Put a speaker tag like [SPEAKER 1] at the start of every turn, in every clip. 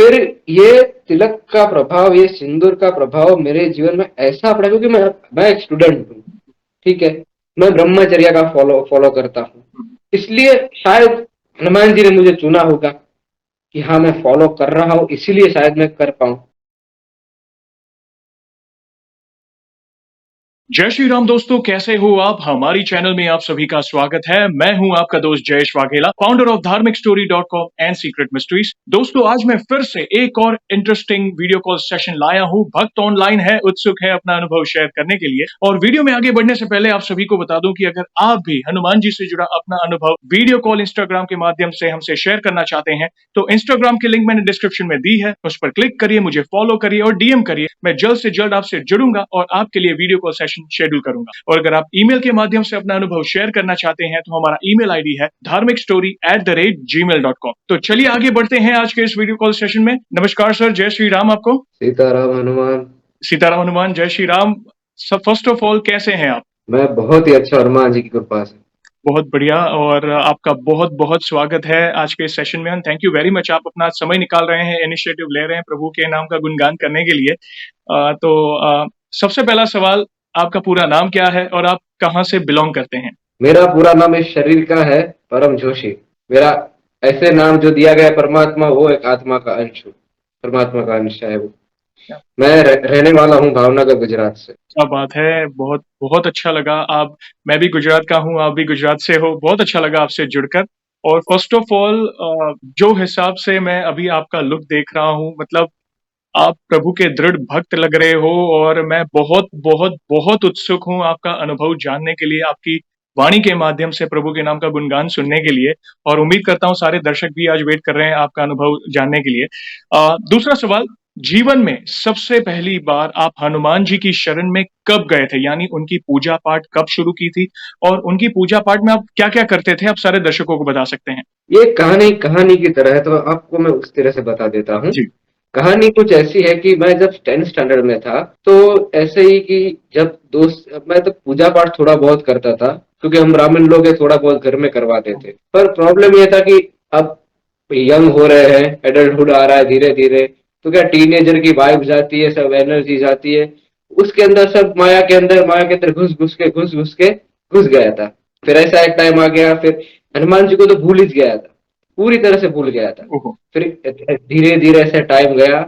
[SPEAKER 1] फिर ये तिलक का प्रभाव, ये सिंदूर का प्रभाव मेरे जीवन में ऐसा पड़ा, क्योंकि मैं एक स्टूडेंट हूँ, ठीक है। मैं ब्रह्मचर्य का फॉलो फॉलो करता हूँ, इसलिए शायद हनुमान जी ने मुझे चुना होगा कि हाँ मैं फॉलो कर रहा हूँ, इसीलिए शायद मैं कर पाऊँ।
[SPEAKER 2] जय श्री राम दोस्तों, कैसे हो आप? हमारी चैनल में आप सभी का स्वागत है। मैं हूं आपका दोस्त जयेश वाघेला, फाउंडर ऑफ धार्मिकस्टोरी.com एंड सीक्रेट मिस्ट्रीज। दोस्तों, आज मैं फिर से एक और इंटरेस्टिंग वीडियो कॉल सेशन लाया हूं। भक्त ऑनलाइन है, उत्सुक है अपना अनुभव शेयर करने के लिए। और वीडियो में आगे बढ़ने से पहले आप सभी को बता दूं कि अगर आप भी हनुमान जी से जुड़ा अपना अनुभव वीडियो कॉल इंस्टाग्राम के माध्यम से हमसे शेयर करना चाहते हैं, तो इंस्टाग्राम की लिंक मैंने डिस्क्रिप्शन में दी है, उस पर क्लिक करिए, मुझे फॉलो करिए और डीएम करिए। मैं जल्द से जल्द आपसे जुड़ूंगा और आपके लिए वीडियो कॉल सेशन शेड्यूल करूंगा। और अगर आप ईमेल के माध्यम से अपना अनुभव शेयर करना चाहते हैं तो हमारा ईमेल आईडी है dharmikstory@gmail.com। तो चलिए आगे बढ़ते हैं आज के इस वीडियो कॉल सेशन में। नमस्कार सर, जय श्री राम आपको।
[SPEAKER 1] सीताराम हनुमान।
[SPEAKER 2] सीताराम हनुमान, जय श्री राम। सब फर्स्ट ऑफ ऑल कैसे हैं आप?
[SPEAKER 1] मैं बहुत ही अच्छा, हनुमान जी की कृपा से।
[SPEAKER 2] बहुत बढ़िया, और आपका बहुत बहुत स्वागत है आज के सेशन में। थैंक यू वेरी मच, आप अपना समय निकाल रहे हैं, इनिशिएटिव ले रहे हैं प्रभु के नाम का गुणगान करने के लिए। सबसे पहला सवाल, आपका पूरा नाम क्या है और आप कहाँ से बिलोंग करते हैं?
[SPEAKER 1] मेरा पूरा नाम इस शरीर का है परम जोशी। मेरा ऐसे नाम जो दिया गया परमात्मा, वो एक आत्मा का अंश हूँ, परमात्मा का अंश है वो। मैं रहने वाला हूँ भावनगर, गुजरात से।
[SPEAKER 2] क्या बात है, बहुत बहुत अच्छा लगा। आप, मैं भी गुजरात का हूँ, आप भी गुजरात से हो, बहुत अच्छा लगा आपसे जुड़कर। और फर्स्ट ऑफ ऑल, जो हिसाब से मैं अभी आपका लुक देख रहा हूँ, मतलब आप प्रभु के दृढ़ भक्त लग रहे हो, और मैं बहुत बहुत बहुत उत्सुक हूँ आपका अनुभव जानने के लिए, आपकी वाणी के माध्यम से प्रभु के नाम का गुणगान सुनने के लिए। और उम्मीद करता हूँ सारे दर्शक भी आज वेट कर रहे हैं आपका अनुभव जानने के लिए। दूसरा सवाल, जीवन में सबसे पहली बार आप हनुमान जी की शरण में कब गए थे, यानी उनकी पूजा पाठ कब शुरू की थी, और उनकी पूजा पाठ में आप क्या क्या करते थे, आप सारे दर्शकों को बता सकते हैं?
[SPEAKER 1] ये कहानी कहानी की तरह है, तो आपको मैं उस तरह से बता देता हूँ।
[SPEAKER 2] जी।
[SPEAKER 1] कहानी कुछ ऐसी है कि मैं जब 10th स्टैंडर्ड में था, तो ऐसे ही कि जब दोस्त, मैं तो पूजा पाठ थोड़ा बहुत करता था, क्योंकि हम ब्राह्मण लोग हैं, थोड़ा बहुत घर में करवाते थे। पर प्रॉब्लम ये था कि अब यंग हो रहे हैं, एडल्टहुड आ रहा है धीरे धीरे, तो क्या टीनेजर की वाइब जाती है, सब एनर्जी जाती है उसके अंदर, सब माया के अंदर घुस गया था। फिर ऐसा एक टाइम आ गया, फिर हनुमान जी को तो भूल ही गया था, पूरी तरह से भूल गया था।
[SPEAKER 2] ओहो।
[SPEAKER 1] फिर धीरे धीरे ऐसे टाइम गया,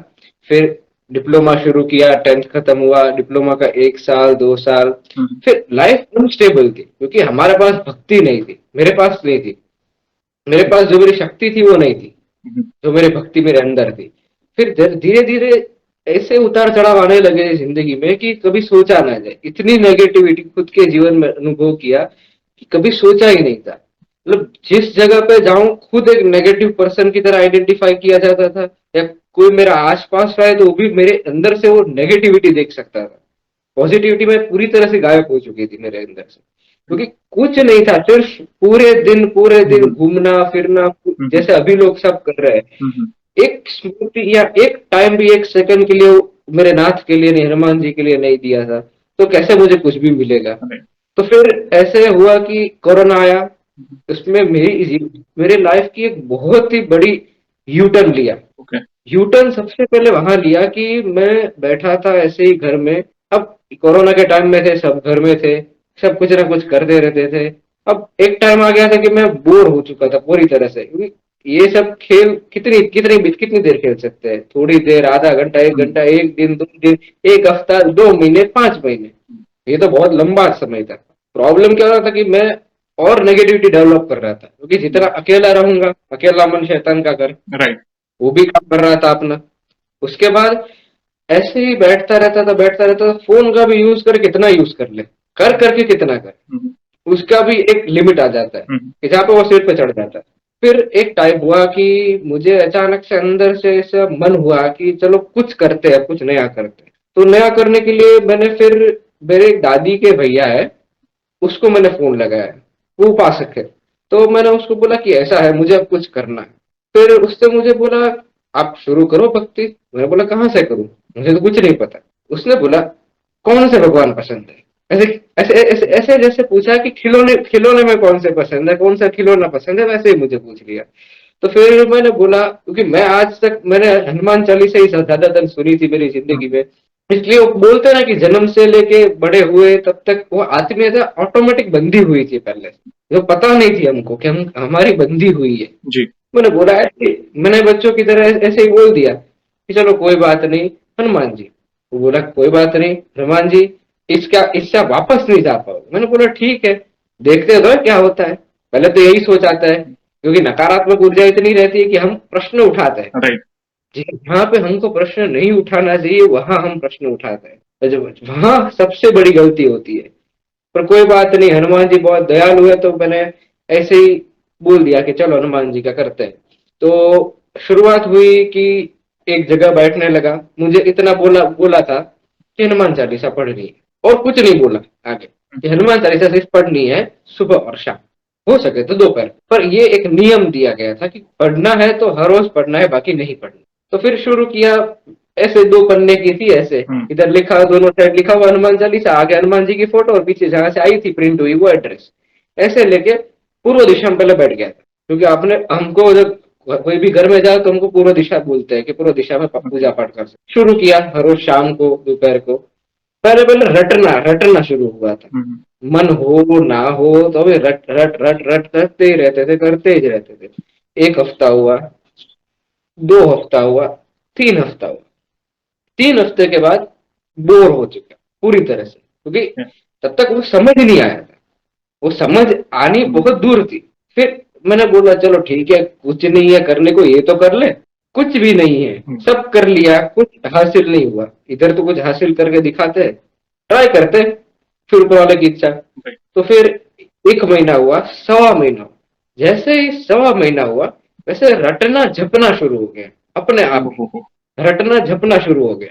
[SPEAKER 1] फिर डिप्लोमा शुरू किया, 10th खत्म हुआ, डिप्लोमा का 1 साल 2 साल, फिर लाइफ अनस्टेबल थी, क्योंकि हमारे पास भक्ति नहीं थी, मेरे पास नहीं थी। मेरे पास जो मेरी शक्ति थी वो नहीं थी, जो मेरी भक्ति मेरे अंदर थी। फिर धीरे धीरे ऐसे उतार चढ़ाव आने लगे जिंदगी में कि कभी सोचा ना जाए, इतनी नेगेटिविटी खुद के जीवन में अनुभव किया कि कभी सोचा ही नहीं था। मतलब जिस जगह पे जाऊं, खुद एक नेगेटिव पर्सन की तरह आइडेंटिफाई किया जाता था, या कोई मेरा आसपास रहे तो वो भी मेरे अंदर से वो नेगेटिविटी देख सकता था। पॉजिटिविटी में पूरी तरह से गायब हो चुकी थी मेरे अंदर से, क्योंकि कुछ नहीं था, सिर्फ पूरे दिन घूमना फिरना, जैसे अभी लोग सब कर रहे हैं। एक स्मृति या एक टाइम भी, एक सेकंड के लिए मेरे नाथ के लिए नहीं, हनुमान जी के लिए नहीं दिया था, तो कैसे मुझे कुछ भी मिलेगा। तो फिर ऐसे हुआ कि कोरोना आया, उसमें मेरे लाइफ की एक बहुत ही बड़ी यू टर्न लिया। यू टर्न सबसे पहले वहां लिया कि मैं बैठा था ऐसे ही घर में। अब कोरोना के टाइम में थे, सब घर में थे, सब कुछ ना कुछ करते रहते थे। अब एक टाइम आ गया था कि मैं बोर हो चुका था पूरी तरह से, क्योंकि ये सब खेल कितनी देर खेल सकते हैं, थोड़ी देर, आधा घंटा, 1 घंटा, एक दिन, 2 दिन, एक हफ्ता, 2 महीने, 5 महीने, ये तो बहुत लंबा समय था। प्रॉब्लम क्या हो रहा था कि मैं और नेगेटिविटी डेवलप कर रहा था, क्योंकि जितना अकेला रहूंगा, अकेला मन शैतान का घर,
[SPEAKER 2] राइट।
[SPEAKER 1] वो भी काम कर रहा था अपना। उसके बाद ऐसे ही बैठता रहता था, फोन का भी यूज कर, कितना यूज कर ले, कर करके कितना कर, उसका भी एक लिमिट आ जाता है कि जहाँ पे वो सिर पे चढ़ जाता है। फिर एक टाइम हुआ कि मुझे अचानक से अंदर से ऐसा मन हुआ कि चलो कुछ करते हैं, कुछ नया करते हैं। तो नया करने के लिए मैंने फिर, मेरे एक दादी के भैया है, उसको मैंने फोन लगाया, वो उपासक है। तो मैंने उसको बोला कि ऐसा है, मुझे अब कुछ करना है। फिर उसने मुझे बोला आप शुरू करो भक्ति। मैंने बोला कहाँ से करूं, मुझे तो कुछ नहीं पता। उसने बोला कौन से भगवान पसंद है, ऐसे ऐसे जैसे पूछा कि खिलौने खिलौने में कौन से पसंद है, कौन सा खिलौना पसंद है, वैसे ही मुझे पूछ लिया। तो फिर मैंने बोला, क्योंकि मैं आज तक मैंने हनुमान चालीसा ही ज्यादातर सुनी थी मेरी जिंदगी में, इसलिए वो बोलते हैं ना कि जन्म से लेके बड़े हुए तब तक वो आत्मीयता ऑटोमेटिक बंधी हुई थी पहले से, जो पता नहीं थी हमको कि हम हमारी बंधी हुई है।
[SPEAKER 2] जी।
[SPEAKER 1] मैंने बोला ऐसे, मैंने बच्चों की तरह ऐसे ही बोल दिया कि चलो कोई बात नहीं हनुमान जी। वो बोला कोई बात नहीं हनुमान जी, इसका इससे आप वापस नहीं जा पाओगे। मैंने बोला ठीक है, देखते तो क्या होता है। पहले तो यही सोच आता है, क्योंकि नकारात्मक ऊर्जा इतनी रहती है कि हम प्रश्न उठाते हैं।
[SPEAKER 2] राइट।
[SPEAKER 1] जहाँ पे हमको प्रश्न नहीं उठाना चाहिए वहां हम प्रश्न उठाते हैं, और वहां सबसे बड़ी गलती होती है। पर कोई बात नहीं, हनुमान जी बहुत दयालु है, तो मैंने ऐसे ही बोल दिया कि चलो हनुमान जी का करते हैं। तो शुरुआत हुई कि एक जगह बैठने लगा, मुझे इतना बोला बोला था कि हनुमान चालीसा पढ़नी है, और कुछ नहीं बोला आगे, कि हनुमान चालीसा सिर्फ पढ़नी है सुबह और शाम, हो सके तो दोपहर। पर ये एक नियम दिया गया था कि पढ़ना है तो हर रोज पढ़ना है, बाकी नहीं पढ़ना। तो फिर शुरू किया, ऐसे 2 पन्ने की थी, ऐसे इधर लिखा, दोनों साइड लिखा हुआ हनुमान चालीसा, आगे हनुमान जी की फोटो, और पीछे जहां से आई थी प्रिंट हुई वो एड्रेस, ऐसे लेके पूर्व दिशा में पहले बैठ गया था। क्योंकि आपने हमको जब कोई भी घर में जाए तो हमको पूर्व दिशा बोलते हैं कि पूर्व दिशा में पूजा पाठ कर सकते। शुरू किया हर रोज शाम को दोपहर को, पहले पहले रटना रटना शुरू हुआ था। मन हो ना हो तो अभी रट रट रट रट करते ही रहते थे, करते ही रहते थे। 1 हफ्ता हुआ, 2 हफ्ता हुआ, 3 हफ्ता हुआ। 3 हफ्ते के बाद बोर हो चुका पूरी तरह से, क्योंकि तब तक वो समझ नहीं आया था, वो समझ आनी बहुत दूर थी। फिर मैंने बोला चलो ठीक है, कुछ नहीं है करने को, ये तो कर ले। कुछ भी नहीं है, सब कर लिया, कुछ हासिल नहीं हुआ। इधर तो कुछ हासिल करके दिखाते, ट्राई करते, फिर ऊपर वाले की इच्छा। तो फिर 1 महीना हुआ, 1.25 महीना, जैसे ही 1.25 महीना हुआ, वैसे रटना झपना शुरू हो गया अपने आप ही। रटना झपना शुरू हो गया,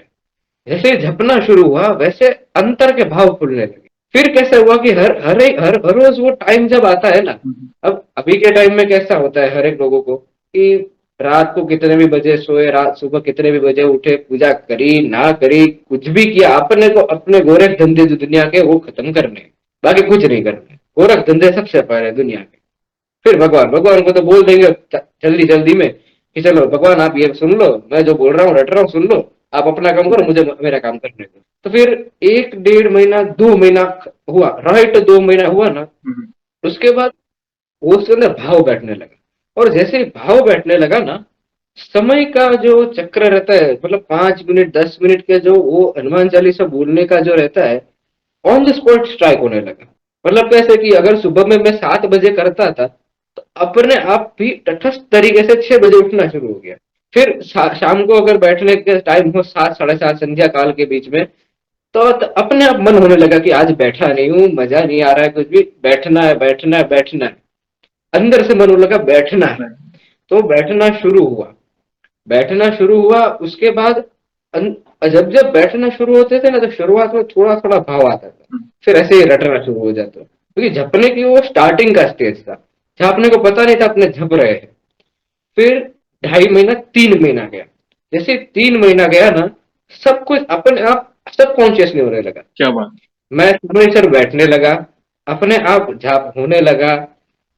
[SPEAKER 1] जैसे झपना शुरू हुआ वैसे अंतर के भाव खुलने लगे। फिर कैसे हुआ कि हर रोज वो टाइम जब आता है ना, अब अभी के टाइम में कैसा होता है हर एक लोगों को कि रात को कितने भी बजे सोए, रात सुबह कितने भी बजे उठे, पूजा करी ना करी, कुछ भी किया, अपने को अपने गोरख धंधे जो दुनिया के वो खत्म करने, बाकी कुछ नहीं करने। गोरख धंधे सबसे पहले दुनिया के, फिर भगवान, भगवान को तो बोल देंगे जल्दी जल्दी में कि चलो भगवान आप ये सुन लो, मैं जो बोल रहा हूँ रट रहा हूँ, सुन लो, आप अपना काम करो, मुझे मेरा काम करने दो। तो फिर 1 डेढ़ महीना 2 महीना हुआ, राइट 2 महीना हुआ ना, उसके बाद वो उसके अंदर भाव बैठने लगा। और जैसे ही भाव बैठने लगा ना, समय का जो चक्र रहता है, मतलब 5 मिनट 10 मिनट के जो वो हनुमान चालीसा बोलने का जो रहता है, ऑन द स्पॉट स्ट्राइक होने लगा। मतलब कैसे कि अगर सुबह में मैं 7 बजे करता था, तो अपने आप भी तटस्थ तरीके से 6 बजे उठना शुरू हो गया। फिर शाम को अगर बैठने के टाइम हो 7 साढ़े 7 संध्या काल के बीच में, तो अपने आप मन होने लगा कि आज बैठा नहीं हूँ, मजा नहीं आ रहा है कुछ भी, बैठना है बैठना है बैठना है। अंदर से मन होने लगा बैठना है, तो बैठना शुरू हुआ। बैठना शुरू हुआ, उसके बाद जब जब बैठना शुरू होते थे ना, तो शुरुआत में थोड़ा थोड़ा भाव आता था, फिर ऐसे ही रटना शुरू हो जाता। क्योंकि झपने की वो स्टार्टिंग का स्टेज था, झपने को पता नहीं था अपने झप रहे हैं। फिर 2.5 महीना 3 महीना गया, जैसे 3 महीना गया ना, सब कुछ अपने आप सब कॉन्शियस नहीं होने लगा।
[SPEAKER 2] क्या बात।
[SPEAKER 1] मैं समय सर बैठने लगा, अपने आप झप होने लगा,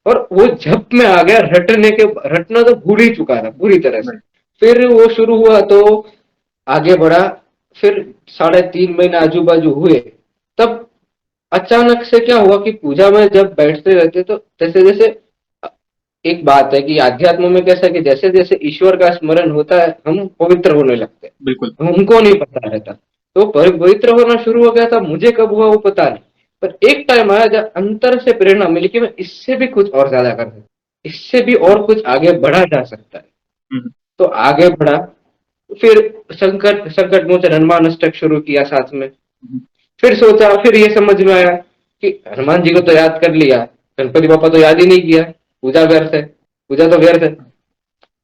[SPEAKER 1] और वो झप में आ गया। रटना तो भूल ही चुका था पूरी तरह से। फिर वो शुरू हुआ तो आगे बढ़ा, फिर 3.5 महीना आजू बाजू हुए, तब अचानक से क्या हुआ कि पूजा में जब बैठते रहते, तो जैसे जैसे एक बात है कि अध्यात्म में कैसा है कि जैसे जैसे ईश्वर का स्मरण होता है, हम पवित्र होने लगते हैं।
[SPEAKER 2] बिल्कुल।
[SPEAKER 1] हमको नहीं पता रहता, तो पवित्र होना शुरू हो गया था। मुझे कब हुआ वो पता नहीं, पर एक टाइम आया जब अंतर से प्रेरणा मिली कि मैं इससे भी कुछ और ज्यादा कर सकता, इससे भी और कुछ आगे बढ़ा जा सकता है। तो आगे बढ़ा, फिर संकट संकट मोचन हनुमान अष्टक शुरू किया साथ में। फिर सोचा, फिर ये समझ में आया कि हनुमान जी को तो याद कर लिया, गणपति बापा तो याद ही नहीं किया, पूजा व्यर्थ है, पूजा तो व्यर्थ है।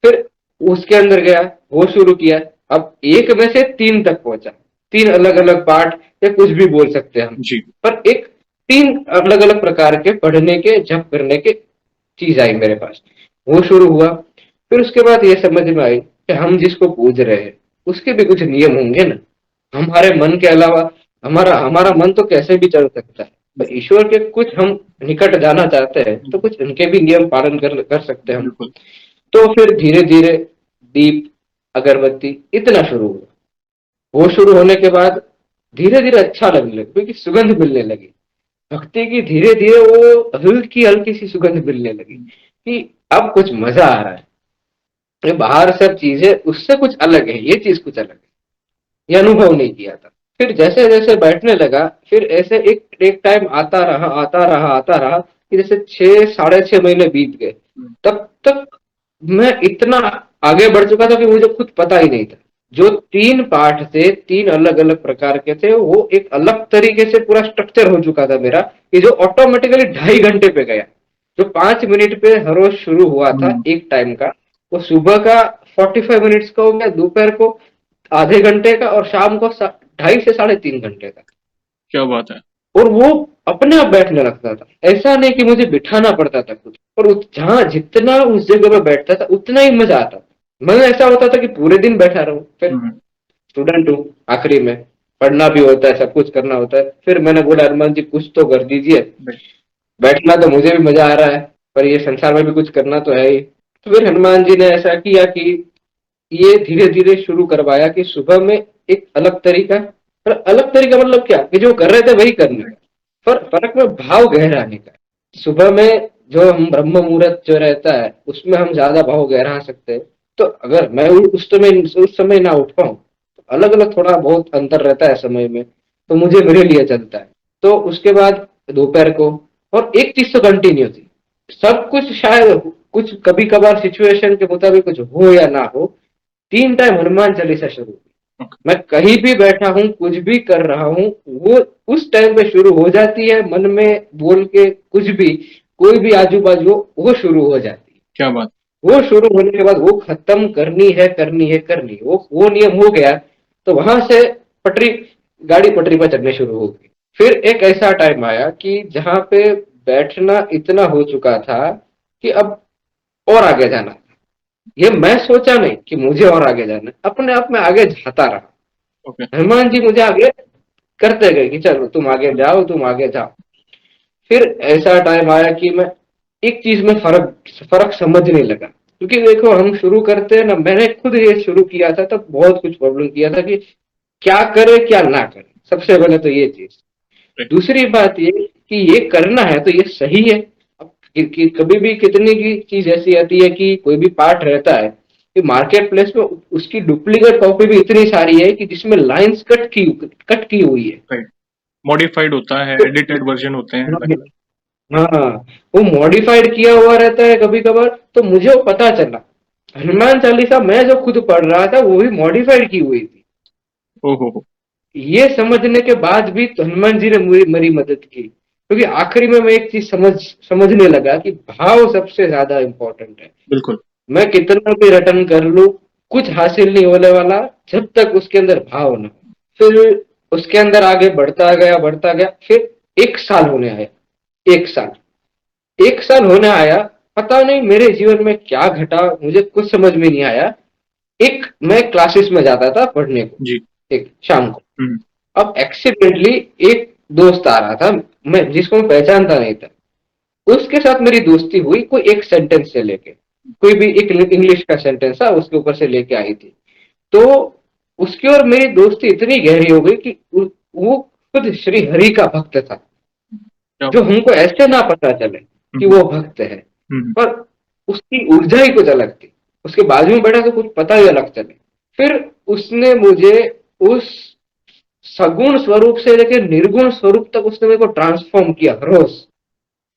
[SPEAKER 1] फिर उसके अंदर गया, वो शुरू किया। अब 1 में से 3 तक पहुंचा, 3 अलग अलग पाठ, या कुछ भी बोल सकते हैं हम
[SPEAKER 2] जी।
[SPEAKER 1] पर एक 3 अलग अलग प्रकार के पढ़ने के, जप करने के चीज आई मेरे पास, वो शुरू हुआ। फिर उसके बाद ये समझ में आई कि हम जिसको पूज रहे हैं उसके भी कुछ नियम होंगे ना। हमारे मन के अलावा हमारा हमारा मन तो कैसे भी चल सकता है, तो ईश्वर के कुछ हम निकट जाना चाहते हैं तो कुछ उनके भी नियम पालन कर सकते हैं हम। तो फिर धीरे धीरे दीप, अगरबत्ती इतना शुरू हुआ। वो शुरू होने के बाद धीरे धीरे अच्छा लगने लगा, क्योंकि सुगंध मिलने लगी भक्ति की। धीरे धीरे वो हल्की हल्की सी सुगंध मिलने लगी कि अब कुछ मजा आ रहा है। ये बाहर सब चीजें उससे कुछ अलग है, ये चीज कुछ अलग है, ये अनुभव नहीं किया था। फिर जैसे जैसे बैठने लगा, फिर ऐसे एक एक टाइम आता रहा कि जैसे 6 साढ़े 6 महीने बीत गए। तब तक मैं इतना आगे बढ़ चुका था कि मुझे खुद पता ही नहीं था। जो 3 पार्ट थे, 3 अलग अलग प्रकार के थे, वो एक अलग तरीके से पूरा स्ट्रक्चर हो चुका था मेरा, कि जो ऑटोमेटिकली 2.5 घंटे पे गया। जो 5 मिनट पे हर रोज शुरू हुआ था एक टाइम का, वो सुबह का 45 मिनट्स का हो गया, दोपहर को आधे घंटे का, और शाम को 2.5 से 3.5 घंटे का।
[SPEAKER 2] क्या बात है।
[SPEAKER 1] और वो अपने आप बैठने लगता था, ऐसा नहीं कि मुझे बिठाना पड़ता था कुछ। और जहां जितना उस जगह पे बैठता था उतना ही मजा आता। मतलब ऐसा होता था कि पूरे दिन बैठा रहूं। फिर स्टूडेंट हूँ, आखिरी में पढ़ना भी होता है, सब कुछ करना होता है। फिर मैंने बोला, हनुमान जी कुछ तो कर दीजिए, बैठना तो मुझे भी मजा आ रहा है, पर ये संसार में भी कुछ करना तो है ही। तो फिर हनुमान जी ने ऐसा किया कि ये धीरे धीरे शुरू करवाया कि सुबह में एक अलग तरीका। पर अलग तरीका मतलब क्या, कि जो कर रहे थे वही करने का, पर फर्क में भाव गहरा आने का। सुबह में जो हम ब्रह्म मुहूर्त जो रहता है, उसमें हम ज्यादा भाव गहरा सकते हैं। तो अगर मैं उस समय ना उठ पाऊं, तो अलग अलग थोड़ा बहुत अंतर रहता है समय में, तो मुझे मेरे लिए चलता है। तो उसके बाद दोपहर को, और एक चीज तो कंटिन्यू थी। सब कुछ शायद कुछ कभी कभार सिचुएशन के मुताबिक कुछ हो या ना हो, 3 टाइम हनुमान चालीसा शुरू। मैं कहीं भी बैठा हूँ, कुछ भी कर रहा हूँ, वो उस टाइम पे शुरू हो जाती है, मन में बोल के कुछ भी, कोई भी आजू बाजू वो शुरू हो जाती है।
[SPEAKER 2] क्या बात।
[SPEAKER 1] वो शुरू होने के बाद वो खत्म करनी है, करनी है, करनी है, वो नियम हो गया। तो वहां से पटरी, गाड़ी पटरी पर चढ़ने शुरू हो गई। फिर एक ऐसा टाइम आया कि जहां पे बैठना इतना हो चुका था कि अब और आगे जाना। ये मैं सोचा नहीं कि मुझे और आगे जाना है, अपने आप में आगे जाता रहा।
[SPEAKER 2] ओके।
[SPEAKER 1] हनुमान जी मुझे आगे करते गए कि चलो तुम आगे जाओ, तुम आगे जाओ। फिर ऐसा टाइम आया कि मैं एक चीज में फर्क फर्क समझने लगा। क्योंकि देखो, हम शुरू करते हैं ना, मैंने खुद ये शुरू किया था तब बहुत कुछ प्रॉब्लम किया था कि क्या करे क्या ना करे। सबसे पहले तो ये चीज। दूसरी बात ये कि ये करना है तो ये सही है। अब कभी भी कितनी की चीज ऐसी आती है कि कोई भी पार्ट रहता है कि मार्केट प्लेस में उसकी डुप्लीकेट कॉपी भी इतनी सारी है कि जिसमें लाइंस कट की हुई है।
[SPEAKER 2] मॉडिफाइड होता है, एडिटेड वर्जन होते हैं अलग अलग।
[SPEAKER 1] हाँ, वो मॉडिफाइड किया हुआ रहता है कभी कभार। तो मुझे वो पता चला, हनुमान चालीसा मैं जो खुद पढ़ रहा था वो भी मॉडिफाइड की हुई थी।
[SPEAKER 2] ओहो।
[SPEAKER 1] ये समझने के बाद भी तो हनुमान जी ने मेरी मदद की, क्योंकि आखिरी में मैं एक चीज समझने लगा कि भाव सबसे ज्यादा इंपॉर्टेंट है।
[SPEAKER 2] बिल्कुल।
[SPEAKER 1] मैं कितना भी रटन कर लूं, कुछ हासिल नहीं होने वाला जब तक उसके अंदर भाव ना हो। फिर उसके अंदर आगे बढ़ता गया। फिर 1 साल होने आया। 1 साल होने आया। पता नहीं मेरे जीवन में क्या घटा, मुझे कुछ समझ में नहीं आया। एक मैं क्लासेस में जाता था पढ़ने को,
[SPEAKER 2] जी।
[SPEAKER 1] एक शाम को। अब एक्सीडेंटली एक दोस्त आ रहा था, मैं जिसको मैं पहचानता नहीं था, उसके साथ मेरी दोस्ती हुई। कोई एक सेंटेंस से लेके, कोई भी एक इंग्लिश का सेंटेंस था उसके ऊपर से लेके आई थी। तो उसकी और मेरी दोस्ती इतनी गहरी हो गई कि वो खुद श्री हरि का भक्त था, जो हमको ऐसे ना पता चले कि वो भक्त है, पर उसकी ऊर्जा ही कुछ अलग थी। उसके बाजू में बैठा तो कुछ पता ही अलग चले। फिर उसने मुझे उस सगुण स्वरूप से लेकर निर्गुण स्वरूप तक उसने मेरे को ट्रांसफॉर्म किया रोज,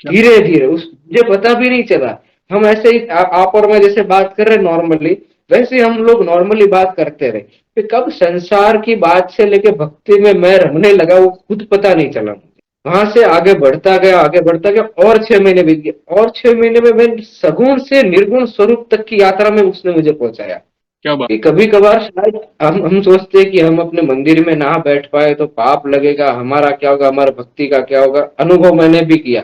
[SPEAKER 1] धीरे धीरे। उस मुझे पता भी नहीं चला। हम ऐसे ही आप और मैं जैसे बात कर रहे नॉर्मली, वैसे हम लोग नॉर्मली बात करते रहे। फिर कब संसार की बात से लेके भक्ति में मैं रमने लगा, वो खुद पता नहीं चला मुझे। वहां से आगे बढ़ता गया, और 6 महीने बीत गए, और 6 महीने में मैं सगुण से निर्गुण स्वरूप तक की यात्रा में उसने मुझे पहुंचाया।
[SPEAKER 2] क्या बात।
[SPEAKER 1] कि कभी कभार शायद हम सोचते हैं कि हम अपने मंदिर में ना बैठ पाए तो पाप लगेगा, हमारा क्या होगा, हमारा भक्ति का क्या होगा। अनुभव मैंने भी किया।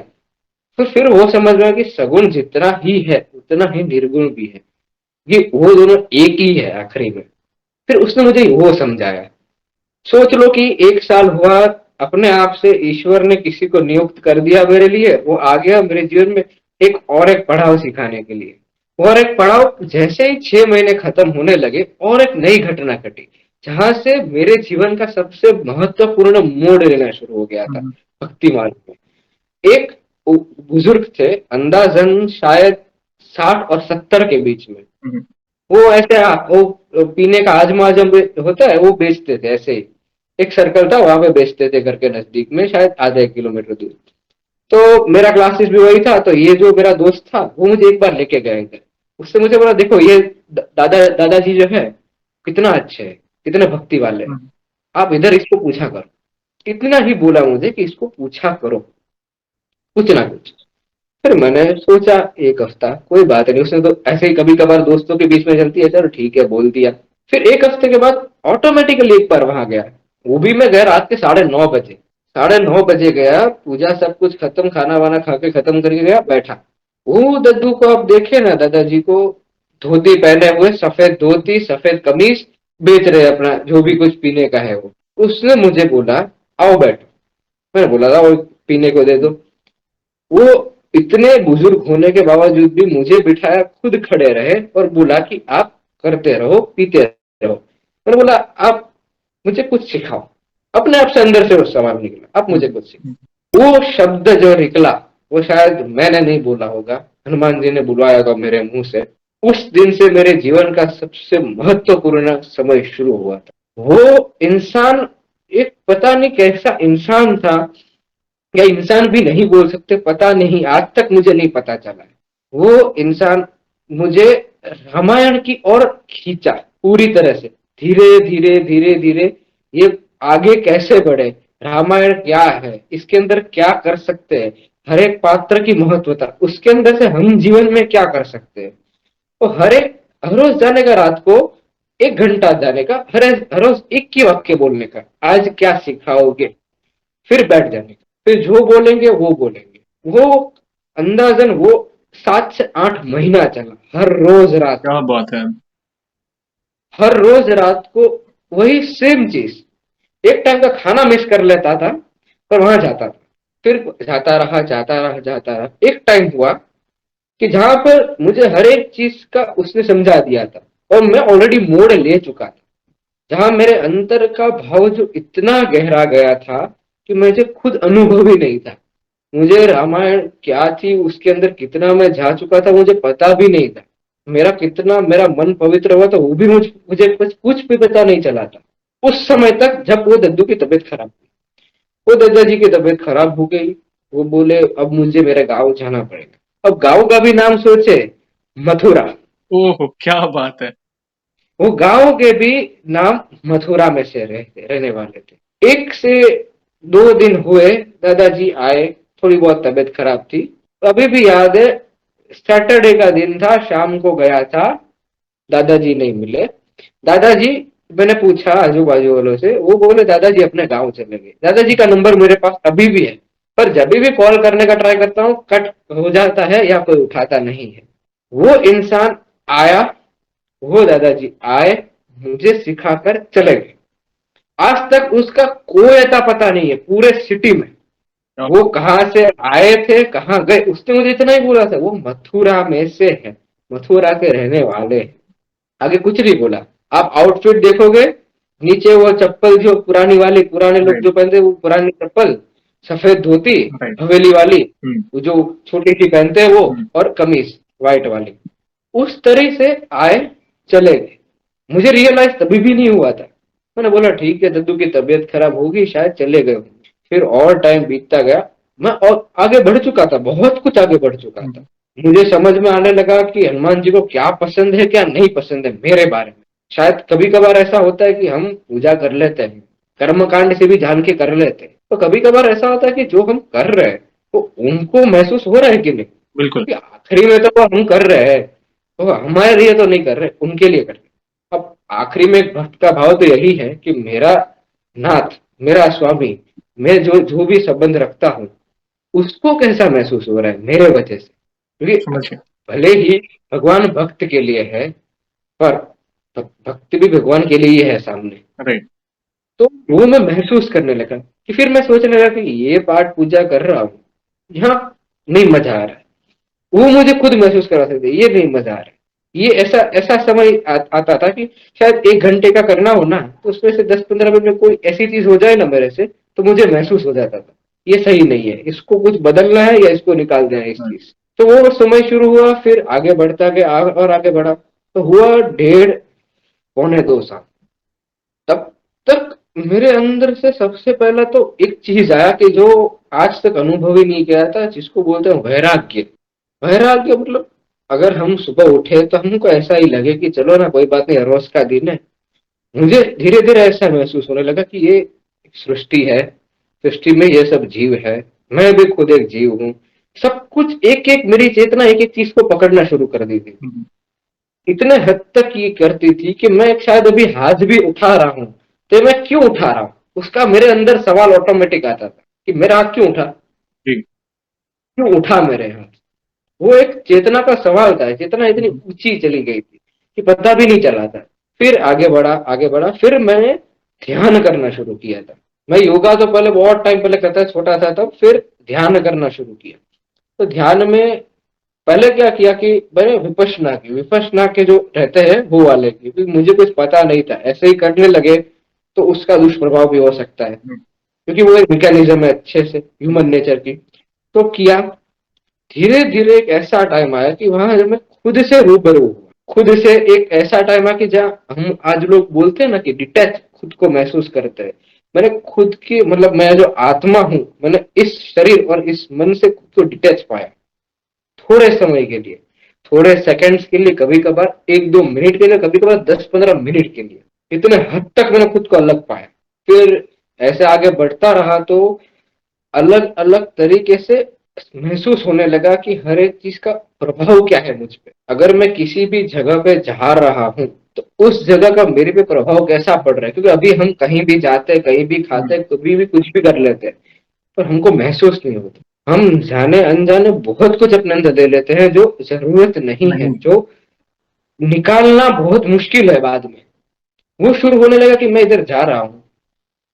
[SPEAKER 1] तो फिर वो समझ में कि सगुण जितना ही है उतना ही निर्गुण भी है, ये वो दोनों एक ही है आखिरी में। फिर उसने मुझे वो समझाया। सोच लो कि 1 साल हुआ, अपने आप से ईश्वर ने किसी को नियुक्त कर दिया मेरे लिए, वो आ गया मेरे जीवन में एक और एक पड़ाव सिखाने के लिए। और एक पड़ाव जैसे ही 6 महीने खत्म होने लगे और एक नई घटना घटी, जहां से मेरे जीवन का सबसे महत्वपूर्ण मोड़ लेना शुरू हो गया था
[SPEAKER 2] हुँ,
[SPEAKER 1] भक्ति मार्ग में। एक बुजुर्ग थे, अंदाजन शायद 60 और 70 के बीच में।
[SPEAKER 2] हुँ,
[SPEAKER 1] वो ऐसे वो पीने का आजमा आजम होता है, वो बेचते थे ऐसे ही। एक सर्कल था, वहां पे बेचते थे घर के नजदीक में, शायद आधा 1 किलोमीटर दूर। तो मेरा क्लासेस भी वही था, तो ये जो मेरा दोस्त था वो मुझे एक बार लेके गए थे। उससे मुझे बोला, देखो ये दादाजी जो है कितना अच्छे है, कितने भक्ति वाले हैं,
[SPEAKER 2] हुँ,
[SPEAKER 1] आप इधर इसको पूछा करो। इतना ही बोला मुझे कि इसको पूछा करो कुछ ना कुछ। फिर मैंने सोचा एक हफ्ता कोई बात नहीं, उसने तो ऐसे ही कभी कभार दोस्तों के बीच में चलती है, चलो ठीक है बोल दिया। फिर एक हफ्ते के बाद ऑटोमेटिकली एक बार वहां गया, वो भी मैं गया रात के 9:30 बजे। 9:30 बजे गया, पूजा सब कुछ खत्म, खाना वाना खा के खत्म करके गया, बैठा। वो दद्दू को आप देखे ना, दादाजी को धोती पहने हुए, सफेद धोती सफेद कमीज, बेच रहे अपना जो भी कुछ पीने का है वो। उसने मुझे बोला, आओ बैठो। मैंने बोला था वो पीने को दे दो। वो इतने बुजुर्ग होने के बावजूद भी मुझे बिठाया, खुद खड़े रहे और बोला कि आप करते रहो, पीते रहो। मैंने बोला, आप मुझे कुछ सिखाओ। अपने आप से अंदर से वो सवाल निकला, आप
[SPEAKER 2] हुँ,
[SPEAKER 1] मुझे कुछ
[SPEAKER 2] हुँ,
[SPEAKER 1] सिखाओ। वो शब्द जो निकला, वो शायद मैंने नहीं बोला होगा, हनुमान जी ने बुलवाया होगा मेरे मुंह से। उस दिन से मेरे जीवन का सबसे महत्वपूर्ण समय शुरू हुआ था। वो इंसान एक पता नहीं कैसा इंसान था, या इंसान भी नहीं बोल सकते, पता नहीं, आज तक मुझे नहीं पता चला है। वो इंसान मुझे रामायण की ओर खींचा पूरी तरह से, धीरे धीरे धीरे धीरे। ये आगे कैसे बढ़े, रामायण क्या है, इसके अंदर क्या कर सकते हैं, हर एक पात्र की महत्वता, उसके अंदर से हम जीवन में क्या कर सकते हैं। तो हर रोज जाने का, रात को 1 घंटा जाने का, हर रोज एक ही वाक्य बोलने का, आज क्या सिखाओगे, फिर बैठ जाने का, फिर जो बोलेंगे वो बोलेंगे। वो अंदाजन वो 7 से 8 महीना चला, हर रोज रात
[SPEAKER 2] क्या
[SPEAKER 1] को,
[SPEAKER 2] बात है!
[SPEAKER 1] हर रोज रात को वही सेम चीज। एक टाइम का खाना मिस कर लेता था, पर वहां जाता था, फिर जाता रहा जाता रहा जाता रहा। एक टाइम हुआ कि जहां पर मुझे हर एक चीज का उसने समझा दिया था, और मैं ऑलरेडी मोड़ ले चुका था, जहां मेरे अंतर का भाव जो इतना गहरा गया था कि मुझे खुद अनुभव ही नहीं था। मुझे रामायण क्या थी, उसके अंदर कितना मैं जा चुका था, मुझे पता भी नहीं था। मेरा कितना मेरा मन पवित्र हुआ था, वो भी मुझे कुछ भी पता नहीं चला था उस समय तक, जब वो दद्दू की तबीयत खराब हुई। वो दादाजी की तबीयत खराब हो गई। वो बोले, अब मुझे मेरे गांव जाना पड़ेगा। अब गांव का भी नाम सोचे, मथुरा।
[SPEAKER 2] ओह! क्या बात है!
[SPEAKER 1] वो गांव के भी नाम मथुरा में से रहने वाले थे। 1 से 2 दिन हुए, दादाजी आए, थोड़ी बहुत तबीयत खराब थी। अभी भी याद है, सैटरडे का दिन था, शाम को गया था, दादाजी नहीं मिले। दादाजी, मैंने पूछा आजू बाजू वालों से, वो बोले दादाजी अपने गांव चले गए। दादाजी का नंबर मेरे पास अभी भी है, पर जब भी कॉल करने का ट्राई करता हूँ कट हो जाता है या कोई उठाता नहीं है। वो इंसान आया, वो दादाजी आए, मुझे सिखाकर चले गए। आज तक उसका कोई अता पता नहीं है पूरे सिटी में।
[SPEAKER 2] क्या
[SPEAKER 1] वो कहाँ से आए थे, कहाँ गए, उसने मुझे इतना ही बोला था, वो मथुरा में से है, मथुरा के रहने वाले हैं। आगे कुछ नहीं बोला। आप आउटफिट देखोगे, नीचे वो चप्पल जो पुरानी वाली, पुराने लोग
[SPEAKER 2] राइट,
[SPEAKER 1] जो पहनते हैं, वो पुरानी चप्पल, सफेद धोती,
[SPEAKER 2] राइट।
[SPEAKER 1] हवेली वाली,
[SPEAKER 2] हुँ,
[SPEAKER 1] वो जो छोटी सी पहनते हैं वो,
[SPEAKER 2] हुँ,
[SPEAKER 1] और कमीज व्हाइट वाली। उस तरह से आए, चले गए। मुझे रियलाइज तभी भी नहीं हुआ था। मैंने बोला ठीक है, दद्दू की तबीयत खराब होगी, शायद चले गए होंगे। फिर और टाइम बीतता गया, मैं और आगे बढ़ चुका था, बहुत कुछ आगे बढ़ चुका
[SPEAKER 2] हुँ,
[SPEAKER 1] था। मुझे समझ में आने लगा कि हनुमान जी को क्या पसंद है क्या नहीं पसंद है मेरे बारे में। शायद कभी कभार ऐसा होता है कि हम पूजा कर लेते हैं, कर्म कांड से भी जान के कर लेते हैं, तो कभी कभार ऐसा होता है कि जो हम कर रहे हैं तो उनको महसूस हो रहा है कि नहीं,
[SPEAKER 2] बिल्कुल,
[SPEAKER 1] क्योंकि आखिरी में तो वो हम कर रहे हैं, तो हमारे लिए तो नहीं कर रहे, उनके लिए कर रहे। अब आखिरी में एक भक्त का भाव तो यही है कि मेरा नाथ, मेरा स्वामी, मैं जो जो भी संबंध रखता हूँ, उसको कैसा महसूस हो रहा है मेरे वजह से। क्योंकि
[SPEAKER 2] समझ गया।
[SPEAKER 1] भले ही भगवान भक्त के लिए है, पर भक्त भी भगवान के लिए ही है सामने।
[SPEAKER 2] राइट,
[SPEAKER 1] तो वो मैं महसूस करने लगा कि फिर मैं सोचने लगा कि ये पाठ पूजा कर रहा हूँ, यहाँ नहीं मजा आ रहा है, वो मुझे खुद महसूस करा सकते ये नहीं मजा आ रहा। ये ऐसा ऐसा समय आता था कि शायद 1 घंटे का करना हो ना, तो उसमें से 10-15 मिनट में कोई ऐसी चीज हो जाए ना मेरे से, तो मुझे महसूस हो जाता था ये सही नहीं है, इसको कुछ बदलना है या इसको निकाल देना है इस
[SPEAKER 2] हाँ,
[SPEAKER 1] चीज। तो वो समय शुरू हुआ, फिर आगे बढ़ता गया और आगे बढ़ा, तो हुआ 1.5 पौने 2 साल। तब तक मेरे अंदर से सबसे पहला तो एक चीज आया कि जो आज तक अनुभव ही नहीं किया था, जिसको बोलते हैं वैराग्य। वैराग्य मतलब अगर हम सुबह उठे तो हमको ऐसा ही लगे कि चलो ना, कोई बात नहीं, हर रोज का दिन है। मुझे धीरे धीरे ऐसा महसूस होने लगा कि ये सृष्टि है, सृष्टि में ये सब जीव है, मैं भी खुद एक जीव हूँ। सब कुछ एक एक मेरी चेतना एक एक चीज को पकड़ना शुरू कर दी थी।
[SPEAKER 2] हम्म,
[SPEAKER 1] इतने हद तक ये करती थी कि मैं शायद अभी हाथ भी उठा रहा हूं, तो मैं क्यों उठा रहा हूं, उसका मेरे अंदर सवाल ऑटोमेटिक आता था कि मेरा हाथ क्यों उठा,
[SPEAKER 2] जी।
[SPEAKER 1] क्यों उठा मेरे हाथ। वो एक चेतना का सवाल था, चेतना इतनी
[SPEAKER 2] हम्म,
[SPEAKER 1] ऊंची चली गई थी कि पता भी नहीं चला था। फिर आगे बढ़ा, आगे बढ़ा, फिर मैंने ध्यान करना शुरू किया था। मैं योगा तो पहले बहुत टाइम पहले करता, छोटा था तब, फिर ध्यान करना शुरू किया। तो ध्यान में पहले क्या किया कि मैंने विपश्यना के जो रहते हैं वो वाले की, क्योंकि मुझे कुछ पता नहीं था, ऐसे ही करने लगे तो उसका दुष्प्रभाव भी हो सकता है,
[SPEAKER 2] हम्म,
[SPEAKER 1] क्योंकि वो एक मैकेनिज्म है अच्छे से ह्यूमन नेचर की। तो किया। धीरे धीरे एक ऐसा टाइम आया कि वहां जब मैं खुद से रूबरू हुआ, खुद से एक ऐसा टाइम आया कि जहाँ हम आज लोग बोलते हैं ना कि डिटैच खुद को महसूस करते हैं। मैंने खुद की मतलब मैं जो आत्मा हूं, मैंने इस शरीर और इस मन से खुद को डिटैच पाया, थोड़े समय के लिए, थोड़े सेकंड्स के लिए, कभी कभार 1-2 मिनट के लिए, कभी कभार 10-15 मिनट के लिए, इतने हद तक मैंने खुद को अलग पाया। फिर ऐसे आगे बढ़ता रहा तो अलग अलग तरीके से महसूस होने लगा कि हर एक चीज का प्रभाव क्या है मुझ पे। अगर मैं किसी भी जगह पे जा रहा हूँ तो उस जगह का मेरे पे प्रभाव कैसा पड़ रहा है, क्योंकि अभी हम कहीं भी जाते हैं, कहीं भी खाते
[SPEAKER 2] हम्म,
[SPEAKER 1] हैं, कभी भी कुछ भी कर लेते हैं, पर हमको महसूस नहीं होता। हम जाने अनजाने बहुत कुछ अपने अंदर ले लेते हैं जो जरूरत नहीं है,
[SPEAKER 2] नहीं।
[SPEAKER 1] जो निकालना बहुत मुश्किल है बाद में। वो शुरू होने लगा कि मैं इधर जा रहा हूँ,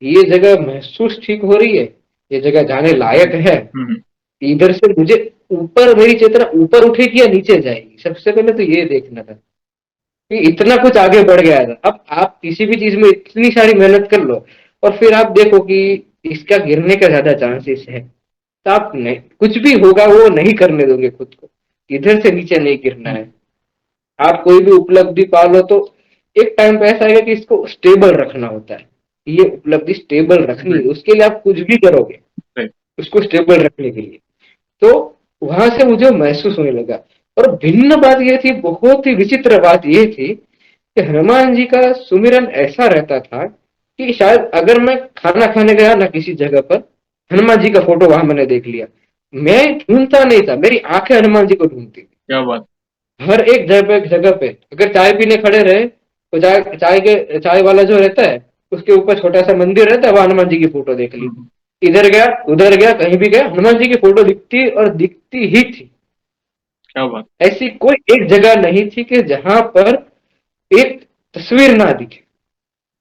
[SPEAKER 1] ये जगह महसूस ठीक हो रही है, ये जगह जाने लायक है,
[SPEAKER 2] हम्म,
[SPEAKER 1] इधर से मुझे ऊपर, मेरी चेतना ऊपर उठेगी या नीचे जाएगी, सबसे पहले तो ये देखना था कि इतना कुछ आगे बढ़ गया था। अब आप किसी भी चीज में इतनी सारी मेहनत कर लो और फिर आप देखो कि इसका गिरने का ज्यादा चांसेस है, तो आप नहीं, कुछ भी होगा वो नहीं करने दोगे खुद को, इधर से नीचे नहीं गिरना
[SPEAKER 2] हम्म,
[SPEAKER 1] है। आप कोई भी उपलब्धि पा लो तो एक टाइम पे ऐसा आएगा कि इसको स्टेबल रखना होता है, ये उपलब्धि स्टेबल रखनी है,
[SPEAKER 2] राइट,
[SPEAKER 1] उसके लिए आप कुछ भी करोगे
[SPEAKER 2] राइट,
[SPEAKER 1] उसको स्टेबल रखने के लिए। तो वहां से मुझे महसूस होने लगा। और भिन्न बात यह थी, बहुत ही विचित्र बात यह थी कि हनुमान जी का सुमिरन ऐसा रहता था कि शायद अगर मैं खाना खाने गया ना किसी जगह पर, हनुमान जी का फोटो वहां मैंने देख लिया, मैं ढूंढता नहीं था, मेरी आंखें हनुमान जी को ढूंढती थी।
[SPEAKER 2] क्या बात।
[SPEAKER 1] हर एक जगह पे अगर चाय पीने खड़े रहे तो चाय वाला जो रहता है उसके ऊपर छोटा सा मंदिर रहता है, वहां हनुमान जी की फोटो देख ली।
[SPEAKER 2] हम्म,
[SPEAKER 1] इधर गया, उधर गया, कहीं भी गया, हनुमान जी की फोटो दिखती और दिखती ही थी।
[SPEAKER 2] क्या बात।
[SPEAKER 1] ऐसी कोई एक जगह नहीं थी कि जहां पर एक तस्वीर ना दिखे,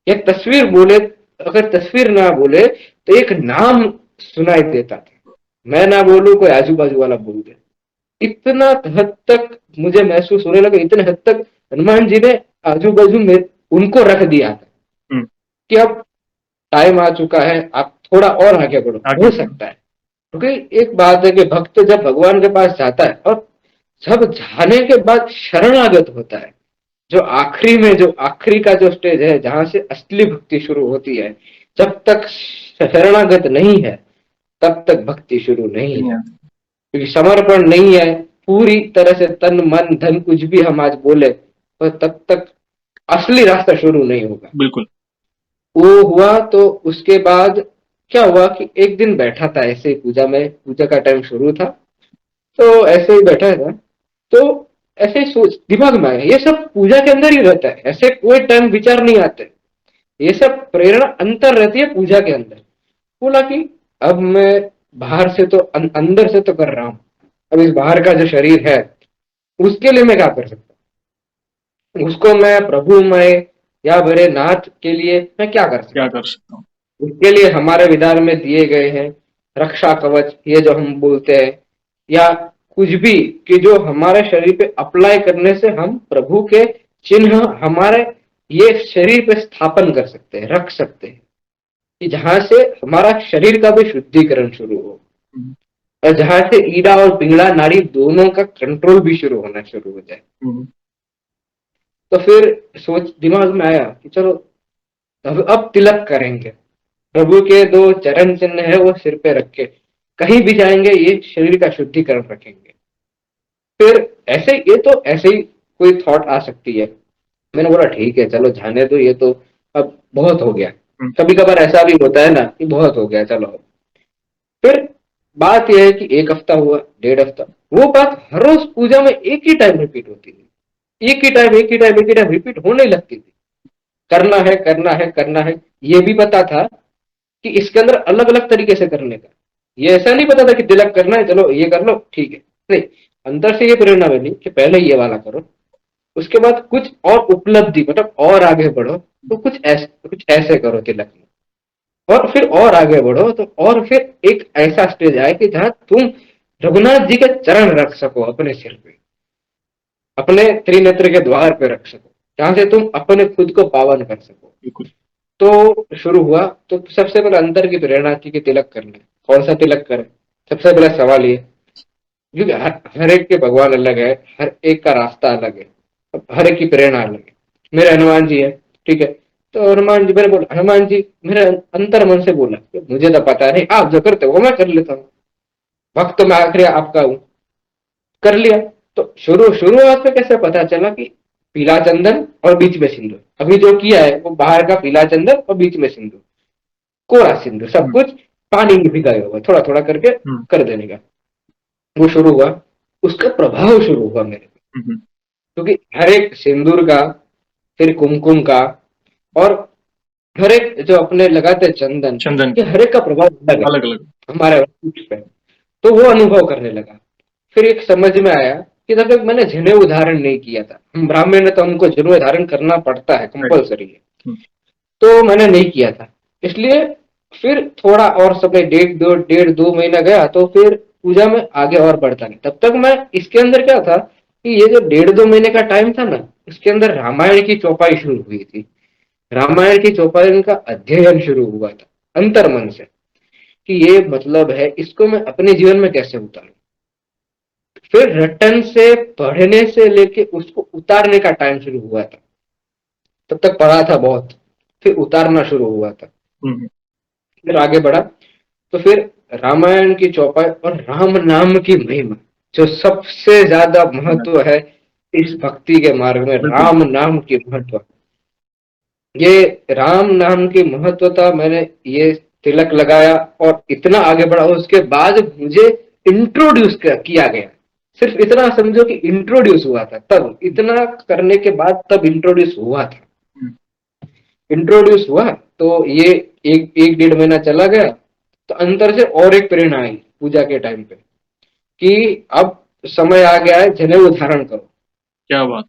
[SPEAKER 1] या तस्वीर बोले, अगर तस्वीर ना बोले तो एक नाम सुनाई देता था। मैं ना बोलूं, कोई आजू बाजू वाला बोल दे। इतना हद तक मुझे महसूस होने लगा, इतने हद तक हनुमान जी ने आजू बाजू में उनको रख दिया था
[SPEAKER 2] हम्म,
[SPEAKER 1] कि अब टाइम आ चुका है, आप थोड़ा और आगे बढ़ो,
[SPEAKER 2] आगे
[SPEAKER 1] हो
[SPEAKER 2] बढ़ो।
[SPEAKER 1] सकता है। क्योंकि एक बात है कि भक्त जब भगवान के पास जाता है और जब जाने के बाद शरणागत होता है, जो आखिरी में, जो आखिरी का जो स्टेज है जहां से असली भक्ति शुरू होती है, जब तक शरणागत नहीं है तब तक भक्ति शुरू नहीं
[SPEAKER 2] नहीं
[SPEAKER 1] है।
[SPEAKER 2] आते।
[SPEAKER 1] क्योंकि समर्पण नहीं है पूरी तरह से, तन मन धन कुछ भी हम आज बोले, पर तब तक असली रास्ता शुरू नहीं होगा।
[SPEAKER 2] बिल्कुल।
[SPEAKER 1] वो हुआ तो उसके बाद क्या हुआ कि एक दिन बैठा था ऐसे ही पूजा में, पूजा का टाइम शुरू था, तो ऐसे ही बैठा था, तो ऐसे ही सोच दिमाग में आया, ये सब पूजा के अंदर ही रहता है, ऐसे कोई टाइम विचार नहीं आते, ये सब प्रेरणा अंतर रहती है पूजा के अंदर। बोला कि अब मैं बाहर से तो अंदर से तो कर रहा हूँ, अब इस बाहर का जो शरीर है उसके लिए मैं क्या कर सकता हूँ, उसको मैं प्रभुमय या मेरे नाथ के लिए मैं क्या कर
[SPEAKER 2] क्या
[SPEAKER 1] सकता
[SPEAKER 2] कर सकता हूँ।
[SPEAKER 1] हूँ। उसके लिए हमारे विधान में दिए गए हैं रक्षा कवच, ये जो हम बोलते हैं, या कुछ भी कि जो हमारे शरीर पे अप्लाई करने से हम प्रभु के चिन्ह हमारे ये शरीर पे स्थापन कर सकते हैं, रख सकते हैं, कि जहां से हमारा शरीर का भी शुद्धिकरण शुरू हो, और जहां से ईड़ा और पिंगला नाड़ी दोनों का कंट्रोल भी शुरू होना शुरू हो जाए। तो फिर सोच दिमाग में आया कि चलो अब तिलक करेंगे, प्रभु के दो चरण चिन्ह है वो सिर पे रख के कहीं भी जाएंगे ये शरीर का शुद्धिकरण रखेंगे। फिर ऐसे ये तो ऐसे ही कोई थॉट आ सकती है। मैंने बोला ठीक है चलो जाने दो, ये तो अब बहुत हो गया। कभी कभार ऐसा भी होता है ना कि बहुत हो गया चलो। फिर बात यह है कि 1 हफ्ता हुआ, 1.5 हफ्ता, वो बात हर रोज पूजा में एक ही टाइम रिपीट होती थी, एक ही टाइम एक ही टाइम एक ही टाइम रिपीट होने लगती थी। करना है करना है करना है, ये भी पता था कि इसके अंदर अलग अलग तरीके से करने का। ये ऐसा नहीं पता था कि तिलक करना है चलो ये कर लो ठीक है, नहीं, अंदर से ये प्रेरणा मिली कि पहले ये वाला करो, उसके बाद कुछ और उपलब्धि मतलब और आगे बढ़ो तो कुछ ऐसे करो तिलक में, और फिर और आगे बढ़ो तो और फिर एक ऐसा स्टेज आए कि जहां तुम रघुनाथ जी के चरण रख सको अपने सिर पे, अपने त्रिनेत्र के द्वार पे रख सको, जहां से तुम अपने खुद को पावन कर सको। तो शुरू हुआ तो सबसे पहले अंदर की प्रेरणा थी कि तिलक करना है, कौन सा तिलक करें। सबसे पहला सवाल ये, क्योंकि हर एक के भगवान अलग है, हर एक का रास्ता अलग है, हर एक की प्रेरणा अलग है। मेरे हनुमान जी है, ठीक है, तो हनुमान जी, मैंने बोला हनुमान जी, मेरे अंतर मन से बोला मुझे तो पता नहीं, आप जो करते हो मैं कर लेता हूँ, वक्त तो मैं आखिरी आपका हूँ, कर लिया। तो शुरुआत में कैसे पता चला कि पीला चंदन और बीच में सिंदूर, अभी जो किया है वो बाहर का पीला चंदन और बीच में सिंदूर, कोरा सिंदूर, सब कुछ पानी में भिगाया हुआ थोड़ा थोड़ा करके कर देने का। वो शुरू हुआ, उसका प्रभाव शुरू हुआ मेरे पे, क्योंकि हर एक सिंदूर का, फिर कुमकुम का, और हर एक जो अपने लगाते चंदन के हर एक का प्रभाव अलग है
[SPEAKER 2] अलग अलग
[SPEAKER 1] हमारे पे। तो वो अनुभव करने लगा। फिर एक समझ में आया कि तब तक मैंने जनेऊ धारण नहीं किया था, हम ब्राह्मण है तो हमको जनेऊ धारण करना पड़ता है, कंपलसरी है, तो मैंने नहीं किया था। इसलिए फिर थोड़ा और समय 1.5 2 महीना गया तो फिर पूजा में आगे और बढ़ता नहीं। तब तक मैं इसके अंदर क्या था कि ये जो 1.5 2 महीने का टाइम था ना, इसके अंदर रामायण की चौपाई शुरू हुई थी। रामायण की चौपाई का अध्ययन शुरू हुआ था अंतर मन से, कि ये मतलब है, इसको मैं अपने जीवन में कैसे उतारूं। फिर रटन से पढ़ने से लेके उसको उतारने का टाइम शुरू हुआ था। तब तक पढ़ा था बहुत, फिर उतारना शुरू हुआ था, फिर आगे बढ़ा। तो फिर रामायण की चौपाई और राम नाम की महिमा, जो सबसे ज्यादा महत्व है इस भक्ति के मार्ग में, राम नाम की महत्व, ये राम नाम की महत्वता मैंने ये तिलक लगाया और इतना आगे बढ़ा। उसके बाद मुझे इंट्रोड्यूस किया गया, सिर्फ इतना समझो कि इंट्रोड्यूस हुआ था, तब इतना करने के बाद तब इंट्रोड्यूस हुआ था। इंट्रोड्यूस हुआ तो ये 1 1.5 महीना चला गया, तो अंदर से और एक प्रेरणा आई पूजा के टाइम पे कि अब समय आ गया है, जनेऊ धारण करो।
[SPEAKER 2] क्या बात।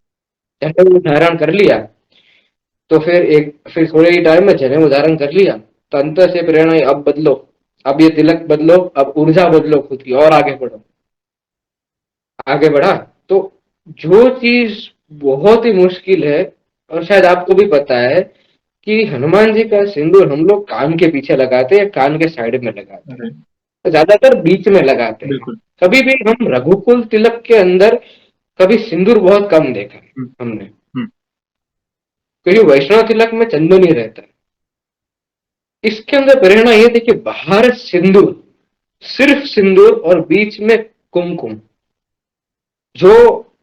[SPEAKER 1] जनेऊ धारण कर लिया तो फिर थोड़े ही टाइम में जनेऊ धारण कर लिया, तो अंदर से प्रेरणा आई, अब बदलो, अब ये तिलक बदलो, अब ऊर्जा बदलो खुद की और आगे बढ़ो। आगे बढ़ा तो जो चीज बहुत ही मुश्किल है, और शायद आपको भी पता है, कि हनुमान जी का सिंदूर हम लोग कान के पीछे लगाते हैं, कान के साइड में लगाते हैं, तो ज्यादातर बीच में लगाते हैं। कभी भी हम रघुकुल तिलक के अंदर कभी सिंदूर बहुत कम देखा है हमने, क्योंकि वैष्णव तिलक में चंदन ही रहता है। इसके अंदर प्रेरणा ये थी कि बाहर सिंदूर, सिर्फ सिंदूर, और बीच में कुमकुम, जो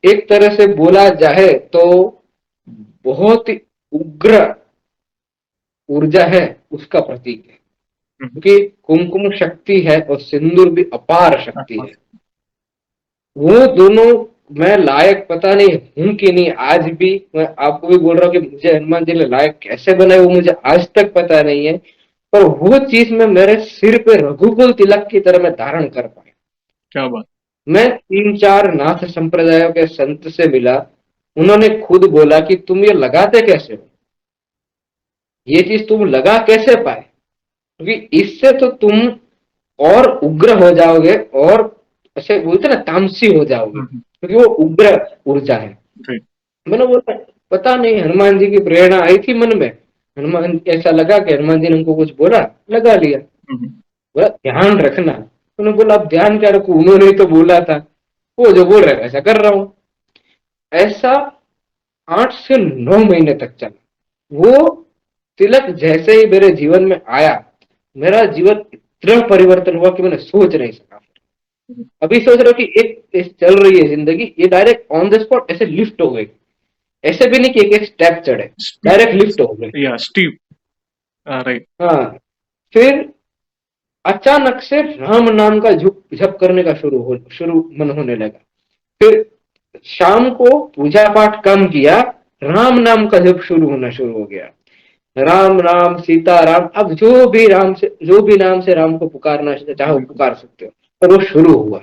[SPEAKER 1] एक तरह से बोला जाए तो बहुत ही उग्र ऊर्जा है उसका प्रतीक है, क्योंकि कुमकुम शक्ति है और सिंदूर भी अपार शक्ति है। वो दोनों मैं लायक पता नहीं हूं कि नहीं, आज भी मैं आपको भी बोल रहा हूँ कि मुझे हनुमान जी ने लायक कैसे बनाए वो मुझे आज तक पता नहीं है, पर वो चीज में मेरे सिर पे रघुकुल तिलक की तरह मैं धारण कर पाया।
[SPEAKER 2] क्या बात।
[SPEAKER 1] मैं 3 4 नाथ संप्रदायों के संत से मिला, उन्होंने खुद बोला कि तुम ये लगाते कैसे हो, ये चीज तुम लगा कैसे पाए, क्योंकि इससे तो तुम और उग्र हो जाओगे और ऐसे बोलते ना तामसी हो जाओगे,
[SPEAKER 2] हम्म,
[SPEAKER 1] क्योंकि वो उग्र ऊर्जा है।
[SPEAKER 2] राइट।
[SPEAKER 1] मैंने बोला पता नहीं हनुमान जी की प्रेरणा आई थी मन में, हनुमान ऐसा लगा कि हनुमान जी ने हमको कुछ बोला, लगा लिया।
[SPEAKER 2] हम्म,
[SPEAKER 1] बोला ध्यान रखना, उन्होंने बोला अब ध्यान क्या रखूं, उन्होंने ही तो बोला था, वो जो बोल रहे ऐसा कर रहा हूं। ऐसा 8 से 9 महीने तक चला। वो तिलक जैसे ही मेरे जीवन में आया, मेरा जीवन इतना परिवर्तन हुआ कि मैंने सोच नहीं सका। अभी सोच रहा हूं कि एक चल रही है जिंदगी, ये डायरेक्ट ऑन द स्पॉट ऐसे लिफ्ट हो गई। ऐसे भी नहीं कि एक एक स्टेप चढ़े, डायरेक्ट लिफ्ट हो गए।
[SPEAKER 2] या स्टीव, राइट।
[SPEAKER 1] हाँ। फिर अचानक से राम नाम का झुक झप करने का शुरू मन होने लगा। फिर शाम को पूजा पाठ कम किया, राम नाम का जप शुरू होना शुरू हो गया। राम राम सीता राम, अब जो भी नाम से राम को पुकारना चाहो
[SPEAKER 2] बिल्कुल।
[SPEAKER 1] पुकार सकते हो। पर वो शुरू हुआ,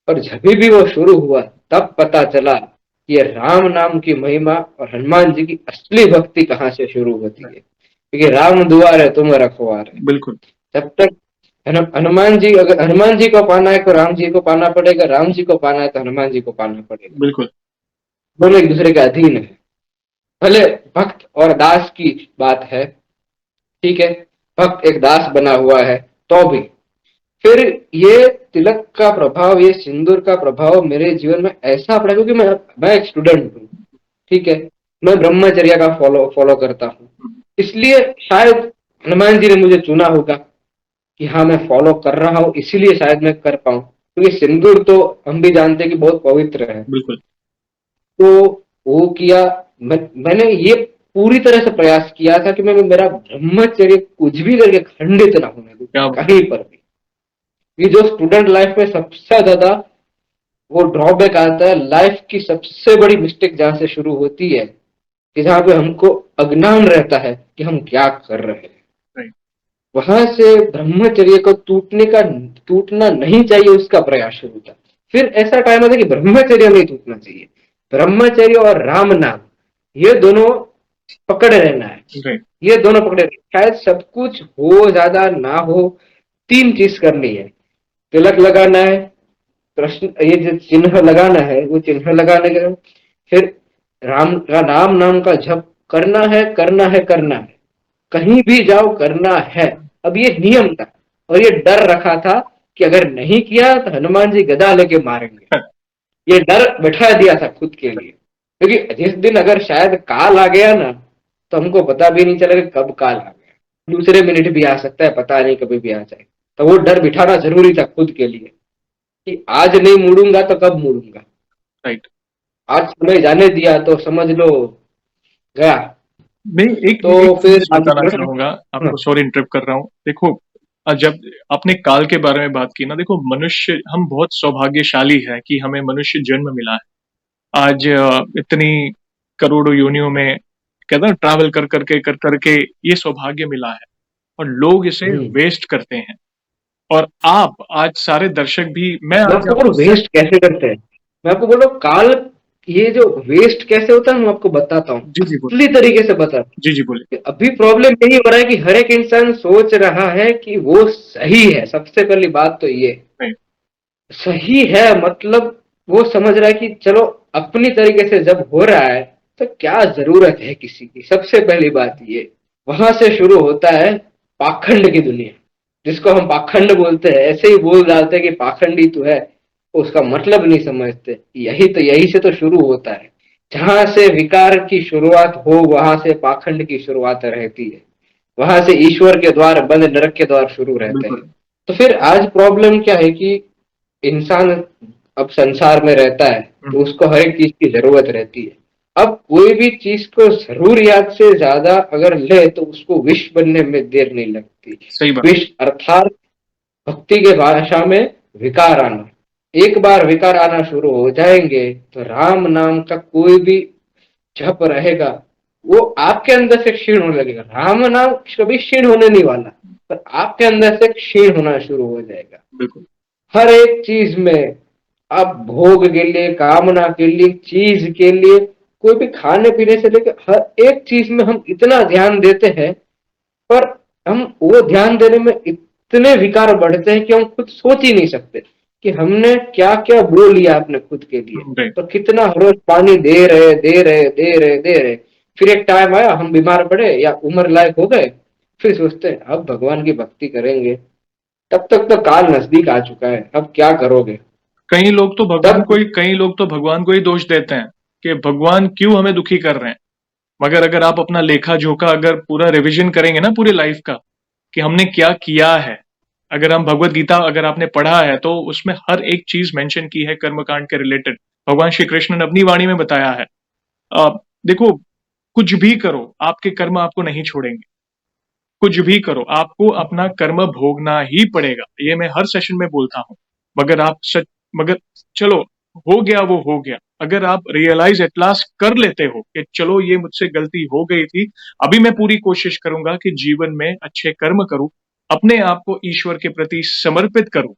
[SPEAKER 1] और जब भी वो शुरू हुआ तब पता चला कि ये राम नाम की महिमा और हनुमान जी की असली भक्ति कहाँ से शुरू होती है। क्योंकि राम दुआर है तुम रखवार है।
[SPEAKER 2] बिल्कुल।
[SPEAKER 1] जब तक हनुमान जी, अगर हनुमान जी को पाना है तो राम जी को पाना पड़ेगा, राम जी को पाना है तो हनुमान जी को पाना पड़ेगा।
[SPEAKER 2] बिल्कुल।
[SPEAKER 1] दोनों एक दूसरे के अधीन है। भले भक्त और दास की बात है, ठीक है, भक्त एक दास बना हुआ है तो भी। फिर ये तिलक का प्रभाव, ये सिंदूर का प्रभाव मेरे जीवन में ऐसा पड़ा, क्योंकि मैं एक स्टूडेंट हूँ, ठीक है, मैं ब्रह्मचर्य का फॉलो फॉलो करता हूँ। इसलिए शायद हनुमान जी ने मुझे चुना होगा कि हाँ मैं फॉलो कर रहा हूँ, इसीलिए शायद मैं कर पाऊँ। क्योंकि सिंदूर तो हम भी जानते हैं कि बहुत पवित्र है।
[SPEAKER 2] बिल्कुल।
[SPEAKER 1] तो वो किया। मैंने ये पूरी तरह से प्रयास किया था कि मैं मेरा ब्रह्मचर्य कुछ भी करके खंडित ना होने दूं,
[SPEAKER 2] क्या?
[SPEAKER 1] कहीं पर भी। ये जो स्टूडेंट लाइफ में सबसे ज्यादा वो ड्रॉबैक आता है, लाइफ की सबसे बड़ी मिस्टेक जहां से शुरू होती है कि जहां पे हमको अज्ञान रहता है कि हम क्या कर रहे हैं,
[SPEAKER 2] राइट।
[SPEAKER 1] वहां से ब्रह्मचर्य को टूटना नहीं चाहिए, उसका प्रयास शुरू था। फिर ऐसा टाइम आता है कि ब्रह्मचर्य नहीं टूटना चाहिए, ब्रह्मचर्य और राम नाम, ये दोनों पकड़े रहना है।
[SPEAKER 2] राइट।
[SPEAKER 1] ये दोनों पकड़े, शायद सब कुछ हो ज्यादा ना हो, 3 चीज करनी है। तिलक लगाना है, प्रश्न ये जो चिन्ह लगाना है वो चिन्ह लगाने के बाद फिर राम नाम का जप करना है, करना है, करना है, कहीं भी जाओ करना है। अब ये नियम था, और ये डर रखा था कि अगर नहीं किया तो हनुमान जी गदा लेके मारेंगे। ये डर बैठा दिया था खुद के लिए, क्योंकि जिस दिन अगर शायद काल आ गया ना, तो हमको पता भी नहीं चलेगा कब काल आ गया। दूसरे मिनट भी आ सकता है, पता नहीं कभी भी आ जाए। तो वो डर बिठाना जरूरी था खुद के लिए कि आज नहीं मुड़ूंगा तो कब मुड़ूंगा।
[SPEAKER 2] राइट।
[SPEAKER 1] आज समय जाने दिया तो समझ लो गया।
[SPEAKER 2] मैं एक
[SPEAKER 1] तो
[SPEAKER 2] एक
[SPEAKER 1] फिर
[SPEAKER 2] चीज बताना चाहूंगा
[SPEAKER 1] हाँ,
[SPEAKER 2] आपको, सॉरी इंटरप्ट कर रहा हूँ। देखो, जब आपने काल के बारे में बात की ना, देखो मनुष्य, हम बहुत सौभाग्यशाली है कि हमें मनुष्य जन्म मिला है आज। इतनी करोड़ों योनियों में, कहते हैं ट्रैवल कर करके ये सौभाग्य मिला है, और लोग इसे
[SPEAKER 1] हम्म।
[SPEAKER 2] वेस्ट करते हैं। और आप आज सारे दर्शक भी, मैं
[SPEAKER 1] मैं
[SPEAKER 2] आज
[SPEAKER 1] आपको बोलूं
[SPEAKER 2] आपको सिर्फ।
[SPEAKER 1] वेस्ट कैसे करते हैं, मैं आपको बोलूं काल, ये जो वेस्ट कैसे होता है मैं आपको बताता हूँ,
[SPEAKER 2] जी जी
[SPEAKER 1] असली
[SPEAKER 2] बोलिए।
[SPEAKER 1] तरीके से बताता
[SPEAKER 2] जी जी बोलिए।
[SPEAKER 1] हूँ। अभी प्रॉब्लम यही हो रहा है कि हर एक इंसान सोच रहा है कि वो सही है। सबसे पहली बात तो ये
[SPEAKER 2] राइट।
[SPEAKER 1] सही है, मतलब वो समझ रहा है कि चलो अपनी तरीके से जब हो रहा है तो क्या जरूरत है किसी की। सबसे पहली बात ये, वहां से शुरू होता है पाखंड की दुनिया, जिसको हम पाखंड बोलते हैं। ऐसे ही बोल डालते हैं कि पाखंडी तो है, उसका मतलब नहीं समझते। यही से तो शुरू होता है। जहां से विकार की शुरुआत हो वहां से पाखंड की शुरुआत रहती है। वहां से ईश्वर के द्वार बंद, नरक के द्वार शुरू रहते हैं।
[SPEAKER 2] बिल्कुल।
[SPEAKER 1] तो फिर आज प्रॉब्लम क्या है कि इंसान अब संसार में रहता है तो
[SPEAKER 2] हम्म,
[SPEAKER 1] उसको हर एक चीज की जरूरत रहती है। अब कोई भी चीज को जरूरियात से ज्यादा अगर ले तो उसको विष बनने में देर नहीं लगती।
[SPEAKER 2] सही बात।
[SPEAKER 1] विष अर्थात भक्ति के भाषा में विकार आना। एक बार विकार आना शुरू हो जाएंगे तो राम नाम का कोई भी जप रहेगा वो आपके अंदर से क्षीण होने लगेगा। राम नाम कभी क्षीण होने नहीं वाला, पर आपके अंदर से क्षीण होना शुरू हो जाएगा।
[SPEAKER 2] बिल्कुल।
[SPEAKER 1] हर एक चीज में, आप भोग के लिए, कामना के लिए, चीज के लिए, कोई भी खाने पीने से लेकर हर एक चीज में हम इतना ध्यान देते हैं, पर हम वो ध्यान देने में इतने विकार बढ़ते हैं कि हम खुद सोच ही नहीं सकते। कि हमने क्या क्या बो लिया अपने खुद के लिए,
[SPEAKER 2] राइट।
[SPEAKER 1] तो कितना हर रोज पानी दे रहे, फिर एक टाइम आया हम बीमार पड़े या उम्र लायक हो गए, फिर सोचते हैं अब भगवान की भक्ति करेंगे, तब तक तो काल नजदीक आ चुका है, अब क्या करोगे। तब
[SPEAKER 2] कई लोग तो भगवान को ही दोष देते हैं कि भगवान क्यों हमें दुखी कर रहे हैं। मगर अगर आप अपना लेखा जोखा अगर पूरा रिवीजन करेंगे ना पूरी लाइफ का कि हमने क्या किया है, अगर हम भगवत गीता अगर आपने पढ़ा है तो उसमें हर एक चीज मेंशन की है कर्मकांड के रिलेटेड। भगवान श्री कृष्ण ने अपनी वाणी में बताया है। देखो, कुछ भी करो आपके कर्म आपको नहीं छोड़ेंगे। कुछ भी करो आपको अपना कर्म भोगना ही पड़ेगा, ये मैं हर सेशन में बोलता हूँ। मगर आप सच मगर चलो, हो गया वो हो गया। अगर आप रियलाइज एट लास्ट कर लेते हो कि चलो ये मुझसे गलती हो गई थी, अभी मैं पूरी कोशिश करूंगा कि जीवन में अच्छे कर्म करूं, अपने आप को ईश्वर के प्रति समर्पित करूं।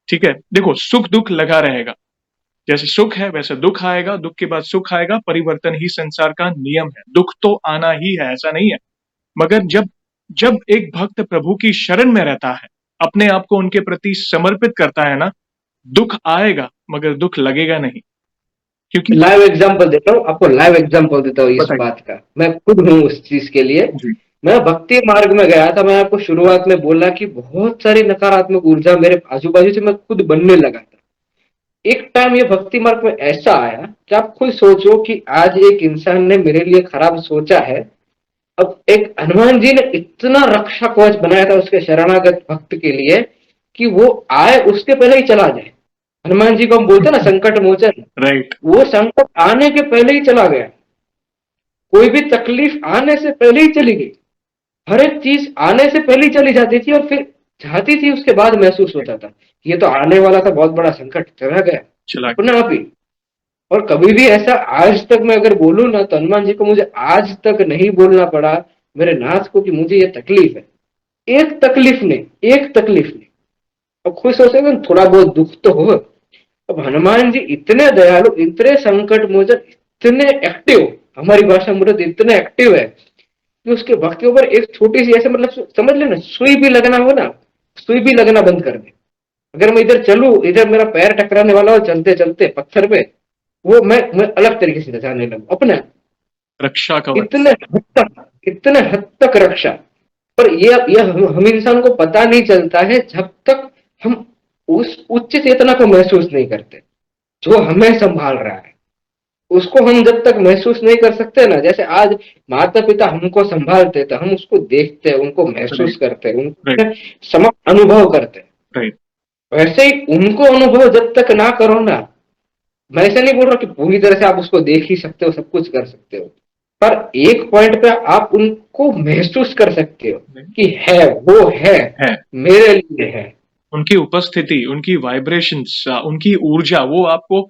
[SPEAKER 2] ठीक है, देखो सुख दुख लगा रहेगा, जैसे सुख है वैसे दुख आएगा, दुख के बाद सुख आएगा, परिवर्तन ही संसार का नियम है, दुख तो आना ही है, ऐसा नहीं है। मगर जब जब एक भक्त प्रभु की शरण में रहता है, अपने आप को उनके प्रति समर्पित करता है ना, दुख आएगा मगर दुख लगेगा नहीं। क्योंकि
[SPEAKER 1] लाइव एग्जांपल देता हूँ आपको, लाइव एग्जांपल देता हूँ इस
[SPEAKER 2] बताइए।
[SPEAKER 1] बात का, मैं खुद हूँ उस चीज के लिए।
[SPEAKER 2] जी।
[SPEAKER 1] मैं भक्ति मार्ग में गया था, मैं आपको शुरुआत में बोला कि बहुत सारी नकारात्मक ऊर्जा मेरे आजू बाजू से मैं खुद बनने लगा था। एक टाइम ये भक्ति मार्ग में ऐसा आया कि आप खुद सोचो कि आज एक इंसान ने मेरे लिए खराब सोचा है, अब एक हनुमान जी ने इतना रक्षा कवच बनाया था उसके शरणागत भक्त के लिए कि वो आए उसके पहले ही चला जाए। हनुमान जी को हम बोलते हैं ना संकट मोचन,
[SPEAKER 2] राइट।
[SPEAKER 1] वो संकट आने के पहले ही चला गया। कोई भी तकलीफ आने से पहले ही चली गई, हर एक चीज आने से पहले ही चली जाती थी, और फिर जाती थी उसके बाद महसूस होता था कि ये तो आने वाला था बहुत बड़ा संकट, चला गया
[SPEAKER 2] चला गया।
[SPEAKER 1] अपने आप ही। और कभी भी ऐसा आज तक मैं अगर बोलूं ना, तो हनुमान जी को मुझे आज तक नहीं बोलना पड़ा मेरे नाथ को कि मुझे ये तकलीफ है, एक तकलीफ ने। अब खुश हो सके थोड़ा बहुत दुख तो हो। अब हनुमान जी इतने दयालु, इतने संकट मोचन, इतने एक्टिव, हमारी भाषा में बोले तो इतने एक्टिव है कि उसके भक्त के ऊपर एक छोटी सी ऐसे मतलब समझ लेना सुई भी लगना हो ना, सुई भी लगना बंद कर दे। अगर मैं इधर चलूं, इधर मेरा पैर टकराने वाला हो चलते चलते पत्थर पे, वो मैं अलग तरीके से जाने लगूं अपने आप।
[SPEAKER 2] रक्षा कवच।
[SPEAKER 1] इतने हद तक रक्षा। पर ये हम इंसान को पता नहीं चलता है जब तक हम उस उच्च चेतना को महसूस नहीं करते जो हमें संभाल रहा है। उसको हम जब तक महसूस नहीं कर सकते ना, जैसे आज माता पिता हमको संभालते तो हम उसको देखते हैं, उनको महसूस
[SPEAKER 2] राइट।
[SPEAKER 1] करते हैं,
[SPEAKER 2] राइट।
[SPEAKER 1] उनको समक्ष अनुभव करते हैं।
[SPEAKER 2] राइट।
[SPEAKER 1] वैसे ही उनको अनुभव जब तक ना करो ना, मैं ऐसे नहीं बोल रहा कि पूरी तरह से आप उसको देख ही सकते हो, सब कुछ कर सकते हो, पर एक पॉइंट पे आप उनको महसूस कर सकते हो कि है, वो है,
[SPEAKER 2] है।
[SPEAKER 1] मेरे लिए है।
[SPEAKER 2] उनकी उपस्थिति, उनकी वाइब्रेशंस, उनकी ऊर्जा, वो आपको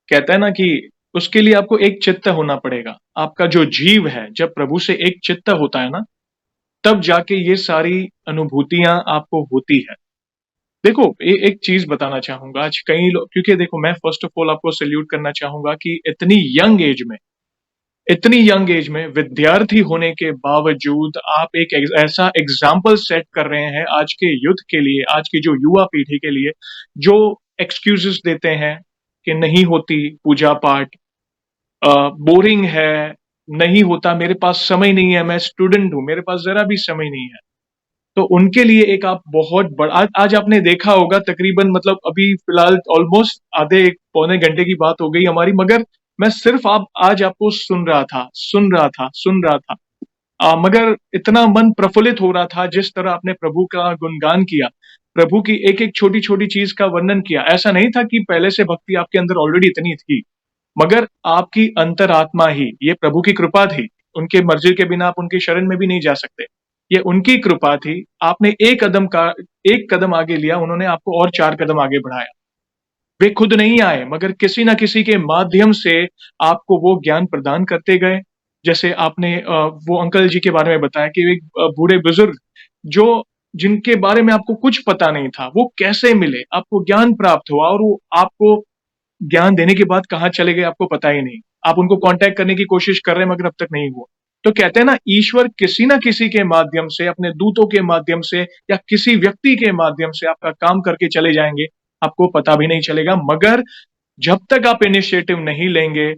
[SPEAKER 2] कहता है ना कि उसके लिए आपको एक चित्त होना पड़ेगा। आपका जो जीव है जब प्रभु से एक चित्त होता है ना, तब जाके ये सारी अनुभूतियां आपको होती है। देखो, एक चीज बताना चाहूंगा, आज कई लोग, क्योंकि देखो मैं फर्स्ट ऑफ ऑल आपको सैल्यूट करना चाहूंगा कि इतनी यंग एज में विद्यार्थी होने के बावजूद आप एक ऐसा एग्जाम्पल सेट कर रहे हैं आज के युद्ध के लिए, आज की जो युवा पीढ़ी के लिए, जो एक्सक्यूजेस देते हैं कि नहीं होती पूजा पाठ, बोरिंग है, नहीं होता, मेरे पास समय नहीं है, मैं स्टूडेंट हूं, मेरे पास जरा भी समय नहीं है। तो उनके लिए एक आप बहुत बड़ा, आज आपने देखा होगा तकरीबन, मतलब अभी फिलहाल ऑलमोस्ट आधे एक पौने घंटे की बात हो गई हमारी, मगर मैं सिर्फ आप आज आपको सुन रहा था। मगर इतना मन प्रफुल्लित हो रहा था जिस तरह आपने प्रभु का गुणगान किया, प्रभु की एक एक छोटी छोटी चीज का वर्णन किया। ऐसा नहीं था कि पहले से भक्ति आपके अंदर ऑलरेडी इतनी थी, मगर आपकी अंतरात्मा ही, ये प्रभु की कृपा थी। उनके मर्जी के बिना आप उनकी शरण में भी नहीं जा सकते, ये उनकी कृपा थी। आपने एक कदम आगे लिया, उन्होंने आपको और 4 कदम आगे बढ़ाया। वे खुद नहीं आए मगर किसी ना किसी के माध्यम से आपको वो ज्ञान प्रदान करते गए। जैसे आपने वो अंकल जी के बारे में बताया कि एक बूढ़े बुजुर्ग जो, जिनके बारे में आपको कुछ पता नहीं था, वो कैसे मिले, आपको ज्ञान प्राप्त हुआ, और वो आपको ज्ञान देने के बाद कहाँ चले गए आपको पता ही नहीं। आप उनको कांटेक्ट करने की कोशिश कर रहे हैं मगर अब तक नहीं हुआ। तो कहते हैं ना, ईश्वर किसी ना किसी के माध्यम से, अपने दूतों के माध्यम से या किसी व्यक्ति के माध्यम से आपका काम करके चले जाएंगे। आपको पता भी नहीं चलेगा। मगर जब तक आप इनिशिएटिव नहीं लेंगे,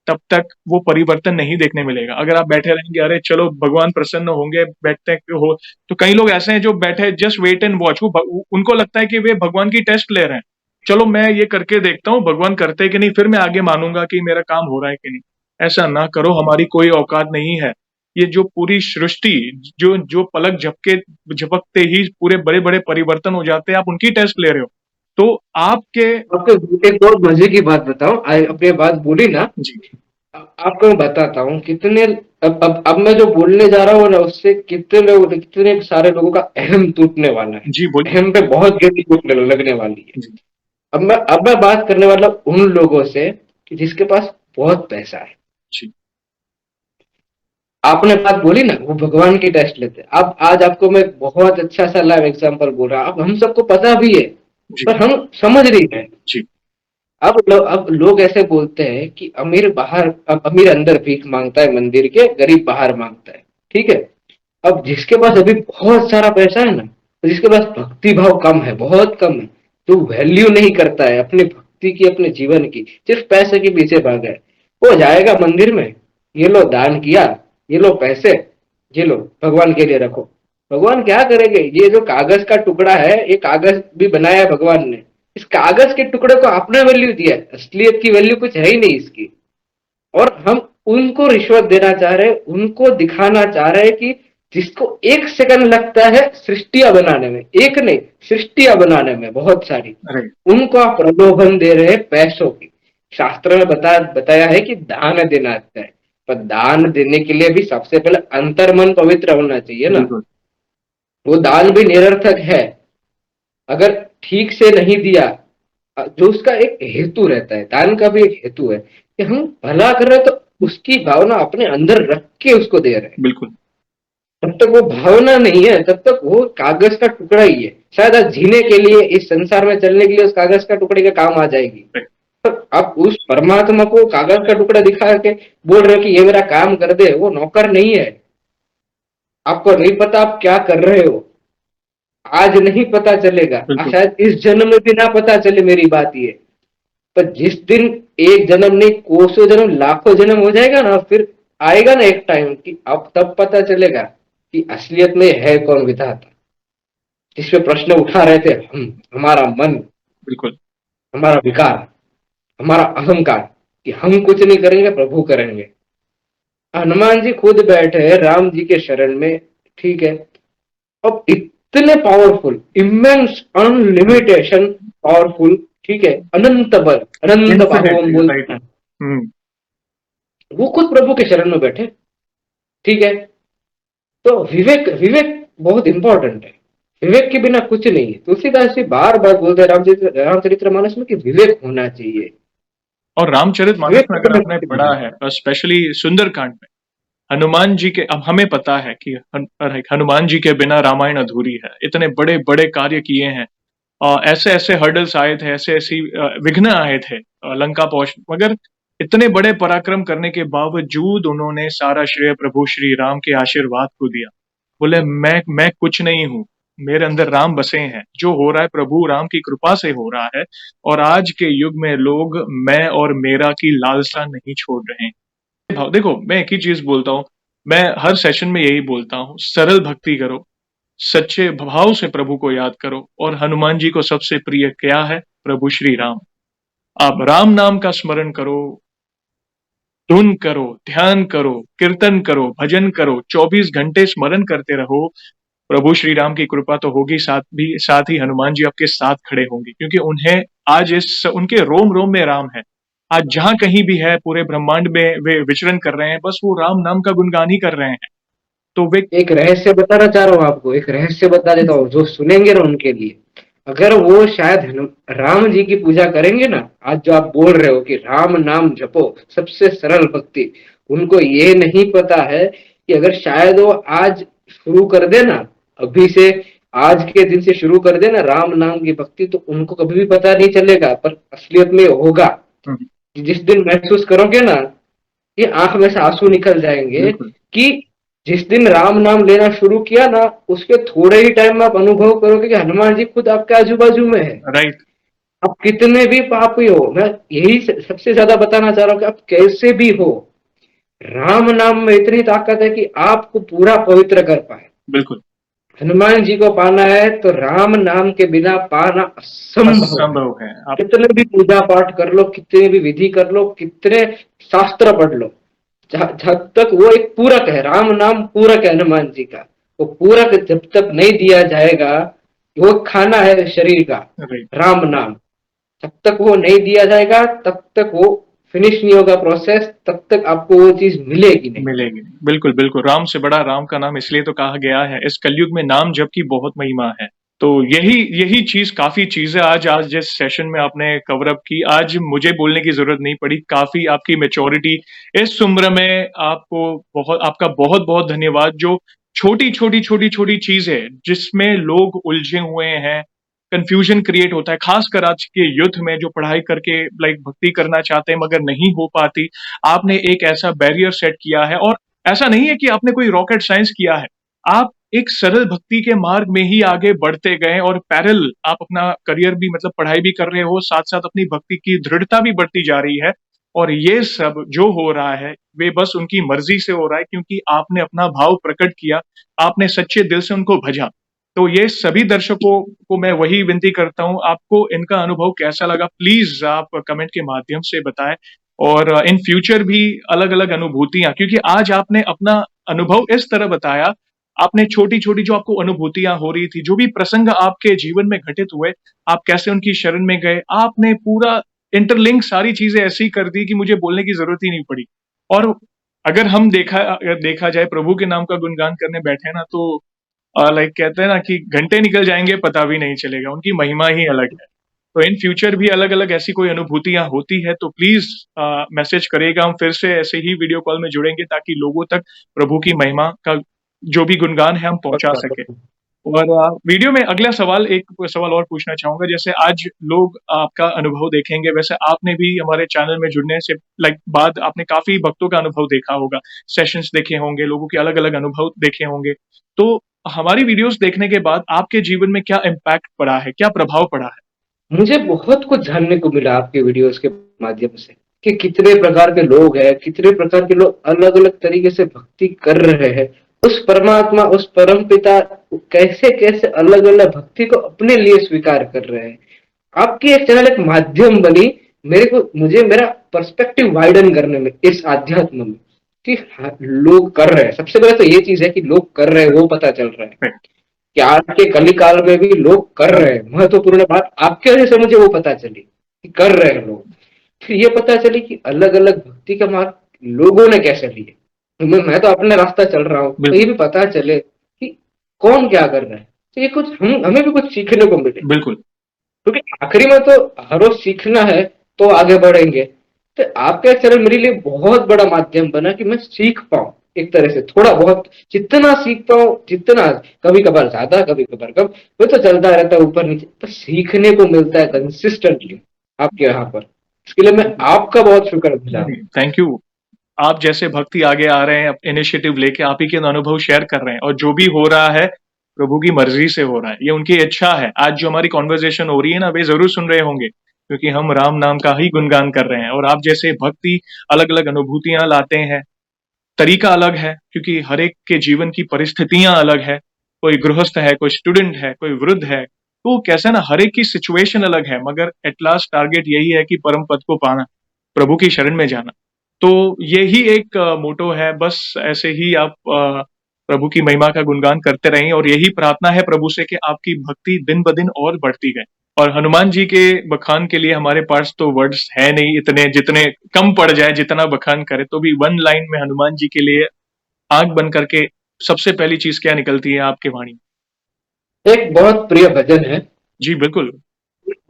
[SPEAKER 2] तब तक वो परिवर्तन नहीं देखने मिलेगा। अगर आप बैठे रहेंगे, अरे चलो भगवान प्रसन्न होंगे, बैठते हो, तो कई लोग ऐसे हैं जो बैठे जस्ट वेट एंड वॉच, उनको लगता है कि वे भगवान की टेस्ट ले रहे हैं। चलो मैं ये करके देखता हूँ, भगवान करते कि नहीं, फिर मैं आगे मानूंगा कि मेरा काम हो रहा है कि नहीं। ऐसा ना करो, हमारी कोई औकात नहीं है। ये जो पूरी सृष्टि, जो जो पलक झपकते ही पूरे बड़े बड़े परिवर्तन हो जाते हैं, आप उनकी टेस्ट ले रहे हो। तो आपके
[SPEAKER 1] आपको एक और मजे की बात बताऊं, अपनी बात बोली ना,
[SPEAKER 2] जी
[SPEAKER 1] आपको मैं बताता हूँ कितने, अब मैं जो बोलने जा रहा हूँ ना, उससे कितने सारे लोगों का अहम टूटने वाला है।
[SPEAKER 2] जी बोलिए।
[SPEAKER 1] अहम पे बहुत गहरी चोट लगने वाली है।
[SPEAKER 2] जी
[SPEAKER 1] अब मैं बात करने वाला हूं उन लोगों से कि जिसके पास बहुत पैसा है।
[SPEAKER 2] जी
[SPEAKER 1] आपने बात बोली ना, वो भगवान की टेस्ट लेते हैं। अब आज आपको मैं बहुत अच्छा सा लाइव एग्जांपल बोल रहा हूं, अब हम सबको पता भी है,
[SPEAKER 2] जी
[SPEAKER 1] पर हम समझ नहीं रहे।
[SPEAKER 2] जी
[SPEAKER 1] अब लोग ऐसे बोलते हैं कि अमीर बाहर, अब अमीर अंदर भीख मांगता है मंदिर के, गरीब बाहर मांगता है। ठीक है। अब जिसके पास अभी बहुत सारा पैसा है ना, तो जिसके पास भक्ति भाव कम है, बहुत कम है, जो वैल्यू नहीं करता है अपनी भक्ति की, अपने जीवन की, सिर्फ पैसे के पीछे भागा है, वो जाएगा मंदिर में, ये लो दान किया, ये लो पैसे, ये लो भगवान के लिए रखो। भगवान क्या करेंगे? ये जो कागज का टुकड़ा है, ये कागज भी बनाया है भगवान ने, इस कागज के टुकड़े को आपने वैल्यू दिया है, असलियत की वैल्यू कुछ है ही नहीं इसकी। और हम उनको रिश्वत देना चाह रहे हैं, उनको दिखाना चाह रहे हैं कि जिसको 1 सेकंड लगता है सृष्टियां बनाने में, एक नहीं सृष्टियां बनाने में बहुत सारी,
[SPEAKER 2] राइट
[SPEAKER 1] उनको आप प्रलोभन दे रहे हैं पैसों की। शास्त्र में बताया है कि दान देना अच्छा है, पर दान देने के लिए भी सबसे पहले अंतर्मन पवित्र होना चाहिए ना।
[SPEAKER 2] बिल्कुल
[SPEAKER 1] वो दान भी निरर्थक है अगर ठीक से नहीं दिया। जो उसका एक हेतु रहता है, दान का भी एक हेतु है कि हम भला कर रहे हैं, तो उसकी भावना अपने अंदर रख के उसको दे रहे हैं।
[SPEAKER 2] बिल्कुल
[SPEAKER 1] जब तक वो भावना नहीं है, तब तक वो कागज का टुकड़ा ही है। शायद आज जीने के लिए, इस संसार में चलने के लिए उस कागज का टुकड़े के काम आ जाएगी,
[SPEAKER 2] राइट
[SPEAKER 1] पर आप उस परमात्मा को कागज का टुकड़ा दिखा के बोल रहे हो कि ये मेरा काम कर दे, वो नौकर नहीं है। आपको नहीं पता आप क्या कर रहे हो, आज नहीं पता चलेगा,
[SPEAKER 2] बिल्कुल
[SPEAKER 1] शायद इस जन्म में भी ना पता चले। मेरी बात ये, पर जिस दिन एक जन्म नहीं, कोसों जन्म, लाखों जन्म हो जाएगा ना, फिर आएगा ना एक टाइम कि अब तब पता चलेगा कि असलियत में है कौन विधाता। जिसपे प्रश्न उठा रहे थे हम, हमारा मन,
[SPEAKER 2] बिल्कुल
[SPEAKER 1] हमारा विकार, हमारा अहंकार, कि हम कुछ नहीं करेंगे, प्रभु करेंगे। हनुमान जी खुद बैठे हैं राम जी के शरण में। ठीक है। अब इतने पावरफुल, इमेंस, अनलिमिटेशन पावरफुल, ठीक है, अनंत बल, अनंत बाहु
[SPEAKER 2] इन्फिनिट
[SPEAKER 1] हम
[SPEAKER 2] राइट
[SPEAKER 1] बोलते हैं,
[SPEAKER 2] हम्म
[SPEAKER 1] वो खुद प्रभु के शरण में बैठे। ठीक है। तो विवेक, विवेक बहुत इंपॉर्टेंट है। विवेक के बिना कुछ नहीं है। तुलसीदास जी बार बार बोलते हैं रामचरितमानस में कि विवेक होना चाहिए।
[SPEAKER 2] और रामचरितमानस
[SPEAKER 1] विवेक
[SPEAKER 2] में
[SPEAKER 1] के
[SPEAKER 2] अगर
[SPEAKER 1] बिना
[SPEAKER 2] आपने
[SPEAKER 1] कुछ नहीं
[SPEAKER 2] पढ़ा
[SPEAKER 1] है।
[SPEAKER 2] है, स्पेशली सुंदरकांड में, हनुमान जी के, अब हमें पता है कि हनुमान जी के बिना रामायण अधूरी है। इतने बड़े बड़े कार्य किए हैं, ऐसे ऐसे हर्डल्स आए थे, ऐसे ऐसी विघ्न आए थे लंका पहुंच, मगर इतने बड़े पराक्रम करने के बावजूद उन्होंने सारा श्रेय प्रभु श्री राम के आशीर्वाद को दिया। बोले मैं कुछ नहीं हूँ, मेरे अंदर राम बसे हैं, जो हो रहा है प्रभु राम की कृपा से हो रहा है। और आज के युग में लोग मैं और मेरा की लालसा नहीं छोड़ रहे हैं। देखो मैं एक ही चीज बोलता हूँ, मैं हर सेशन में यही बोलता हूँ, सरल भक्ति करो, सच्चे भाव से प्रभु को याद करो। और हनुमान जी को सबसे प्रिय क्या है? प्रभु श्री राम। आप राम नाम का स्मरण करो, धुन करो, ध्यान करो, कीर्तन करो, भजन करो, 24 घंटे स्मरण करते रहो। प्रभु श्री राम की कृपा तो होगी, साथ ही हनुमान जी आपके साथ खड़े होंगे, क्योंकि उन्हें आज इस उनके रोम रोम में राम है। आज जहां कहीं भी है पूरे ब्रह्मांड में वे विचरण कर रहे हैं, बस वो राम नाम का गुणगान ही कर रहे हैं। तो वे
[SPEAKER 1] एक रहस्य बताना चाह रहा हूँ आपको, एक रहस्य बता देता हूँ जो सुनेंगे ना उनके लिए। अगर वो शायद राम जी की पूजा करेंगे ना, आज जो आप बोल रहे हो कि राम नाम जपो, सबसे सरल भक्ति, उनको ये नहीं पता है कि अगर शायद वो आज शुरू कर देना, अभी से, आज के दिन से शुरू कर देना राम नाम की भक्ति, तो उनको कभी भी पता नहीं चलेगा, पर असलियत में होगा।
[SPEAKER 2] हम्म,
[SPEAKER 1] जिस दिन महसूस करोगे ना, ये आंख में से आंसू निकल जाएंगे
[SPEAKER 2] बिल्कुल
[SPEAKER 1] कि जिस दिन राम नाम लेना शुरू किया ना, उसके थोड़े ही टाइम में आप अनुभव करोगे कि हनुमान जी खुद आपके आजू बाजू में है।
[SPEAKER 2] राइट
[SPEAKER 1] आप कितने भी पापी हो, मैं यही सबसे ज्यादा बताना चाह रहा हूँ कि आप कैसे भी हो, राम नाम में इतनी ताकत है कि आपको पूरा पवित्र कर पाए।
[SPEAKER 2] बिल्कुल।
[SPEAKER 1] हनुमान जी को पाना है तो राम नाम के बिना पाना असंभव है।
[SPEAKER 2] असंभव है। आप
[SPEAKER 1] कितने भी पूजा पाठ कर लो, कितने भी विधि कर लो, कितने शास्त्र पढ़ लो, जब तक वो एक पूरक है, राम नाम पूरक है हनुमान जी का, वो पूरक जब तक नहीं दिया जाएगा, वो खाना है शरीर का,
[SPEAKER 2] राइट।
[SPEAKER 1] राम नाम, जब तक वो नहीं दिया जाएगा तब तक वो फिनिश नहीं होगा प्रोसेस, तब तक आपको वो चीज मिलेगी नहीं।
[SPEAKER 2] मिलेगी नहीं। बिल्कुल, बिल्कुल। राम से बड़ा राम का नाम इसलिए तो कहा गया है, इस कलयुग में नाम जप की बहुत महिमा है। तो यही यही चीज़ काफ़ी चीज़ें आज आज जिस सेशन में आपने कवर अप की, आज मुझे बोलने की ज़रूरत नहीं पड़ी। काफ़ी आपकी मैच्योरिटी इस उम्र में आपको आपका बहुत-बहुत धन्यवाद। जो छोटी-छोटी, छोटी-छोटी चीज़ें जिसमें लोग उलझे हुए हैं, कन्फ्यूजन क्रिएट होता है, ख़ासकर आज के युथ में जो पढ़ाई करके लाइक भक्ति करना चाहते हैं मगर नहीं हो पाती। आपने एक ऐसा बैरियर सेट किया है और ऐसा नहीं है कि आपने कोई रॉकेट साइंस किया है। आप एक सरल भक्ति के मार्ग में ही आगे बढ़ते गए और पैरेलल आप अपना करियर भी मतलब पढ़ाई भी कर रहे हो, साथ-साथ अपनी भक्ति की दृढ़ता भी बढ़ती जा रही है और ये सब जो हो रहा है, वे बस उनकी मर्ज़ी से हो रहा है क्योंकि आपने अपना भाव प्रकट किया, आपने सच्चे दिल से उनको भजा। तो ये सभी दर्शकों को मैं वही विनती करता हूँ, आपको इनका अनुभव कैसा लगा प्लीज़ आप कमेंट के माध्यम से बताएँ और इन फ्यूचर भी अलग-अलग अनुभूतियाँ क्योंकि आज आपने अपना अनुभव इस तरह बताया, आपने छोटी-छोटी जो आपको अनुभूतियाँ हो रही थी, जो भी प्रसंग आपके जीवन में घटित हुए, आप कैसे उनकी शरण में गए, आपने पूरा इंटरलिंक सारी चीज़ें ऐसी कर दी कि मुझे बोलने की ज़रूरत ही नहीं पड़ी। और अगर देखा जाए प्रभु के नाम का गुणगान करने बैठे ना तो लाइक कहते हैं ना कि घंटे निकल जाएँगे पता भी नहीं चलेगा, उनकी महिमा ही अलग है। तो इन फ्यूचर भी अलग-अलग ऐसी कोई अनुभूतियाँ होती है तो प्लीज़ मैसेज करिएगा, हम फिर से ऐसे ही वीडियो कॉल में जुड़ेंगे ताकि लोगों तक प्रभु की महिमा का जो भी गुणगान है हम पहुँचा
[SPEAKER 1] पक्का
[SPEAKER 2] सकें।
[SPEAKER 1] पक्का।
[SPEAKER 2] और वीडियो में अगला सवाल एक सवाल और पूछना चाहूँगा, जैसे आज लोग आपका अनुभव देखेंगे, वैसे आपने भी हमारे चैनल में जुड़ने से लाइक बाद आपने काफ़ी भक्तों का अनुभव देखा होगा, सेशंस देखे होंगे, लोगों के अलग-अलग अनुभव देखे होंगे। तो हमारी वीडियोज़ देखने के बाद आपके जीवन में क्या इम्पैक्ट पड़ा है, क्या प्रभाव पड़ा है?
[SPEAKER 1] मुझे बहुत कुछ जानने को मिला आपके वीडियोस के माध्यम से, कि कितने प्रकार के लोग हैं, कितने प्रकार के लोग अलग अलग तरीके से भक्ति कर रहे हैं, उस परमात्मा, उस परम पिता कैसे कैसे अलग अलग भक्ति को अपने लिए स्वीकार कर रहे हैं। आपकी एक चैनल एक माध्यम बनी मुझे मेरा पर्सपेक्टिव वाइडन करने में, इस आध्यात्म में, कि हाँ, लोग कर रहे हैं। सबसे पहले तो ये चीज है कि लोग कर रहे हैं, वो पता चल रहा है
[SPEAKER 2] राइट,
[SPEAKER 1] कि आज के कलिकाल में भी लोग कर रहे हैं। महत्वपूर्ण बात आपके वजह से मुझे वो पता चली कि कर रहे हैं लोग। फिर ये पता चली कि अलग अलग भक्ति का मार्ग लोगों ने कैसे लिए। तो मैं तो अपने रास्ता चल रहा हूँ, तो ये
[SPEAKER 2] बिल्कुल,
[SPEAKER 1] भी पता चले कि कौन क्या कर रहा है, तो ये कुछ हमें भी कुछ सीखने को मिले।
[SPEAKER 2] बिल्कुल,
[SPEAKER 1] क्योंकि आखिरी में तो हर रोज सीखना है, तो आगे बढ़ेंगे। तो आपका चैनल मेरे लिए बहुत बड़ा माध्यम बना कि मैं सीख पाऊं, एक तरह से थोड़ा बहुत, जितना सीख पाऊं, जितना, कभी कभार ज्यादा, कभी कभार कम, वो तो चलता रहता है ऊपर नीचे, पर सीखने को मिलता है कंसिस्टेंटली आपके यहाँ पर। इसके लिए मैं आपका बहुत शुक्रगुजार हूँ।
[SPEAKER 2] Thank you. आप जैसे भक्ति आगे आ रहे हैं, इनिशिएटिव लेके आप ही के अनुभव शेयर कर रहे हैं और जो भी हो रहा है, प्रभु की मर्ज़ी से हो रहा है, ये उनकी इच्छा है। आज जो हमारी कन्वर्सेशन हो रही है ना, वे ज़रूर सुन रहे होंगे, क्योंकि हम राम नाम का ही गुणगान कर रहे हैं और आप जैसे भक्ति अलग-अलग अनुभूतियाँ लाते हैं, तरीका अलग है, क्योंकि हर एक के जीवन की परिस्थितियाँ अलग है। कोई गृहस्थ है, कोई स्टूडेंट है, कोई वृद्ध है, तो कैसा है ना हर एक की सिचुएशन अलग है, मगर एट लास्ट टारगेट यही है कि परम पद को पाना, प्रभु की शरण में जाना। तो यही एक मोटो है, बस ऐसे ही आप प्रभु की महिमा का गुणगान करते रहें और यही प्रार्थना है प्रभु से कि आपकी भक्ति दिन-ब-दिन और बढ़ती जाए। और हनुमान जी के बखान के लिए हमारे पास तो वर्ड्स है नहीं इतने, जितने कम पड़ जाए, जितना बखान करें, तो भी वन लाइन में हनुमान जी के लिए आँख बंद करके सबसे पहली चीज़ क्या निकलती है आपकी वाणी में?
[SPEAKER 1] एक बहुत प्रिय भजन है,
[SPEAKER 2] जी, बिल्कुल,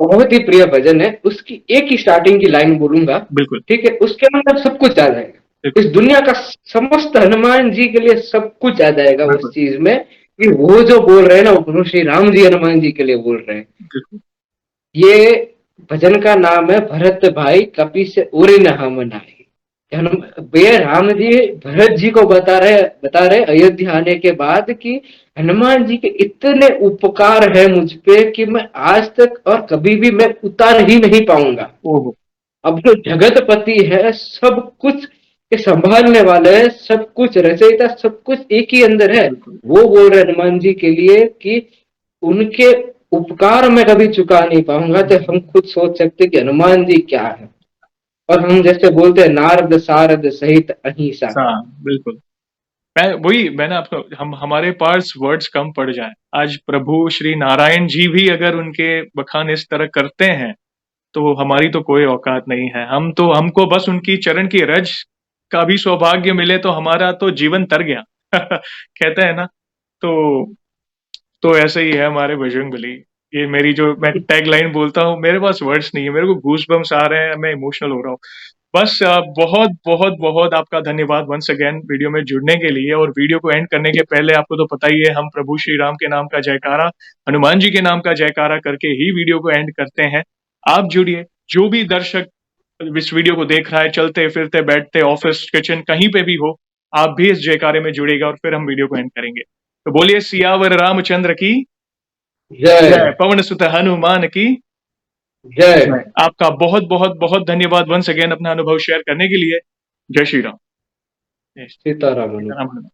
[SPEAKER 1] बहुत ही प्रिय भजन है, उसकी एक ही स्टार्टिंग की लाइन बोलूंगा।
[SPEAKER 2] बिल्कुल,
[SPEAKER 1] ठीक है, उसके अंदर सब कुछ आ जाएगा,
[SPEAKER 2] बिल्कुल,
[SPEAKER 1] इस दुनिया का समस्त हनुमान जी के लिए सब कुछ आ जाएगा उस
[SPEAKER 2] बिल्कुल,
[SPEAKER 1] चीज में, कि वो जो बोल रहे हैं ना, वो श्री राम जी हनुमान जी के लिए बोल रहे हैं।
[SPEAKER 2] बिल्कुल,
[SPEAKER 1] ये भजन का नाम है भरत भाई कपि से उरि न हम नाहि। भैया राम जी भरत जी को बता रहे अयोध्या आने के बाद कि हनुमान जी के इतने उपकार है मुझ पे कि मैं आज तक और कभी भी मैं उतार ही नहीं पाऊंगा।
[SPEAKER 2] ओहो।
[SPEAKER 1] अब जो जगतपति है, सब कुछ के संभालने वाले है, सब कुछ रचयिता, सब कुछ एक ही अंदर है।
[SPEAKER 2] बिल्कुल।
[SPEAKER 1] वो बोल रहे हनुमान जी के लिए कि उनके उपकार मैं कभी चुका नहीं पाऊंगा। तो हम खुद सोच सकते कि हनुमान जी क्या है। और हम जैसे बोलते हैं नारद सारद सहित अहिंसा।
[SPEAKER 2] हाँ, बिल्कुल। मैंने आपको, हम हमारे पास वर्ड्स कम पड़ जाए, आज प्रभु श्री नारायण जी भी अगर उनके बखान इस तरह करते हैं तो हमारी तो कोई औकात नहीं है। हमको बस उनकी चरण की रज का भी सौभाग्य मिले तो हमारा तो जीवन तर गया। कहते हैं ना। तो ऐसे ही है हमारे बजरंगबली। ये मेरी जो मैं टैग लाइन बोलता हूँ, मेरे पास वर्ड्स नहीं है, मेरे को गूस बम्स आ रहे हैं, मैं इमोशनल हो रहा हूँ। बस बहुत बहुत बहुत आपका धन्यवाद वंस अगेन वीडियो में जुड़ने के लिए। और वीडियो को एंड करने के पहले आपको तो पता ही है, हम प्रभु श्री राम के नाम का जयकारा, हनुमान जी के नाम का जयकारा करके ही वीडियो को एंड करते हैं। आप जुड़िए, जो भी दर्शक इस वीडियो को देख रहा है, चलते फिरते बैठते ऑफिस किचन कहीं पे भी हो, आप भी इस जयकारे में जुड़ेगा और फिर हम वीडियो को एंड करेंगे। तो बोलिए सियावर रामचंद्र की जय,
[SPEAKER 1] जय
[SPEAKER 2] पवन सुत हनुमान की
[SPEAKER 1] जय।
[SPEAKER 2] जय। आपका बहुत बहुत बहुत धन्यवाद वंस अगेन अपना अनुभव शेयर करने के लिए। जय श्री राम। जय श्री
[SPEAKER 1] सीताराम।
[SPEAKER 2] राम।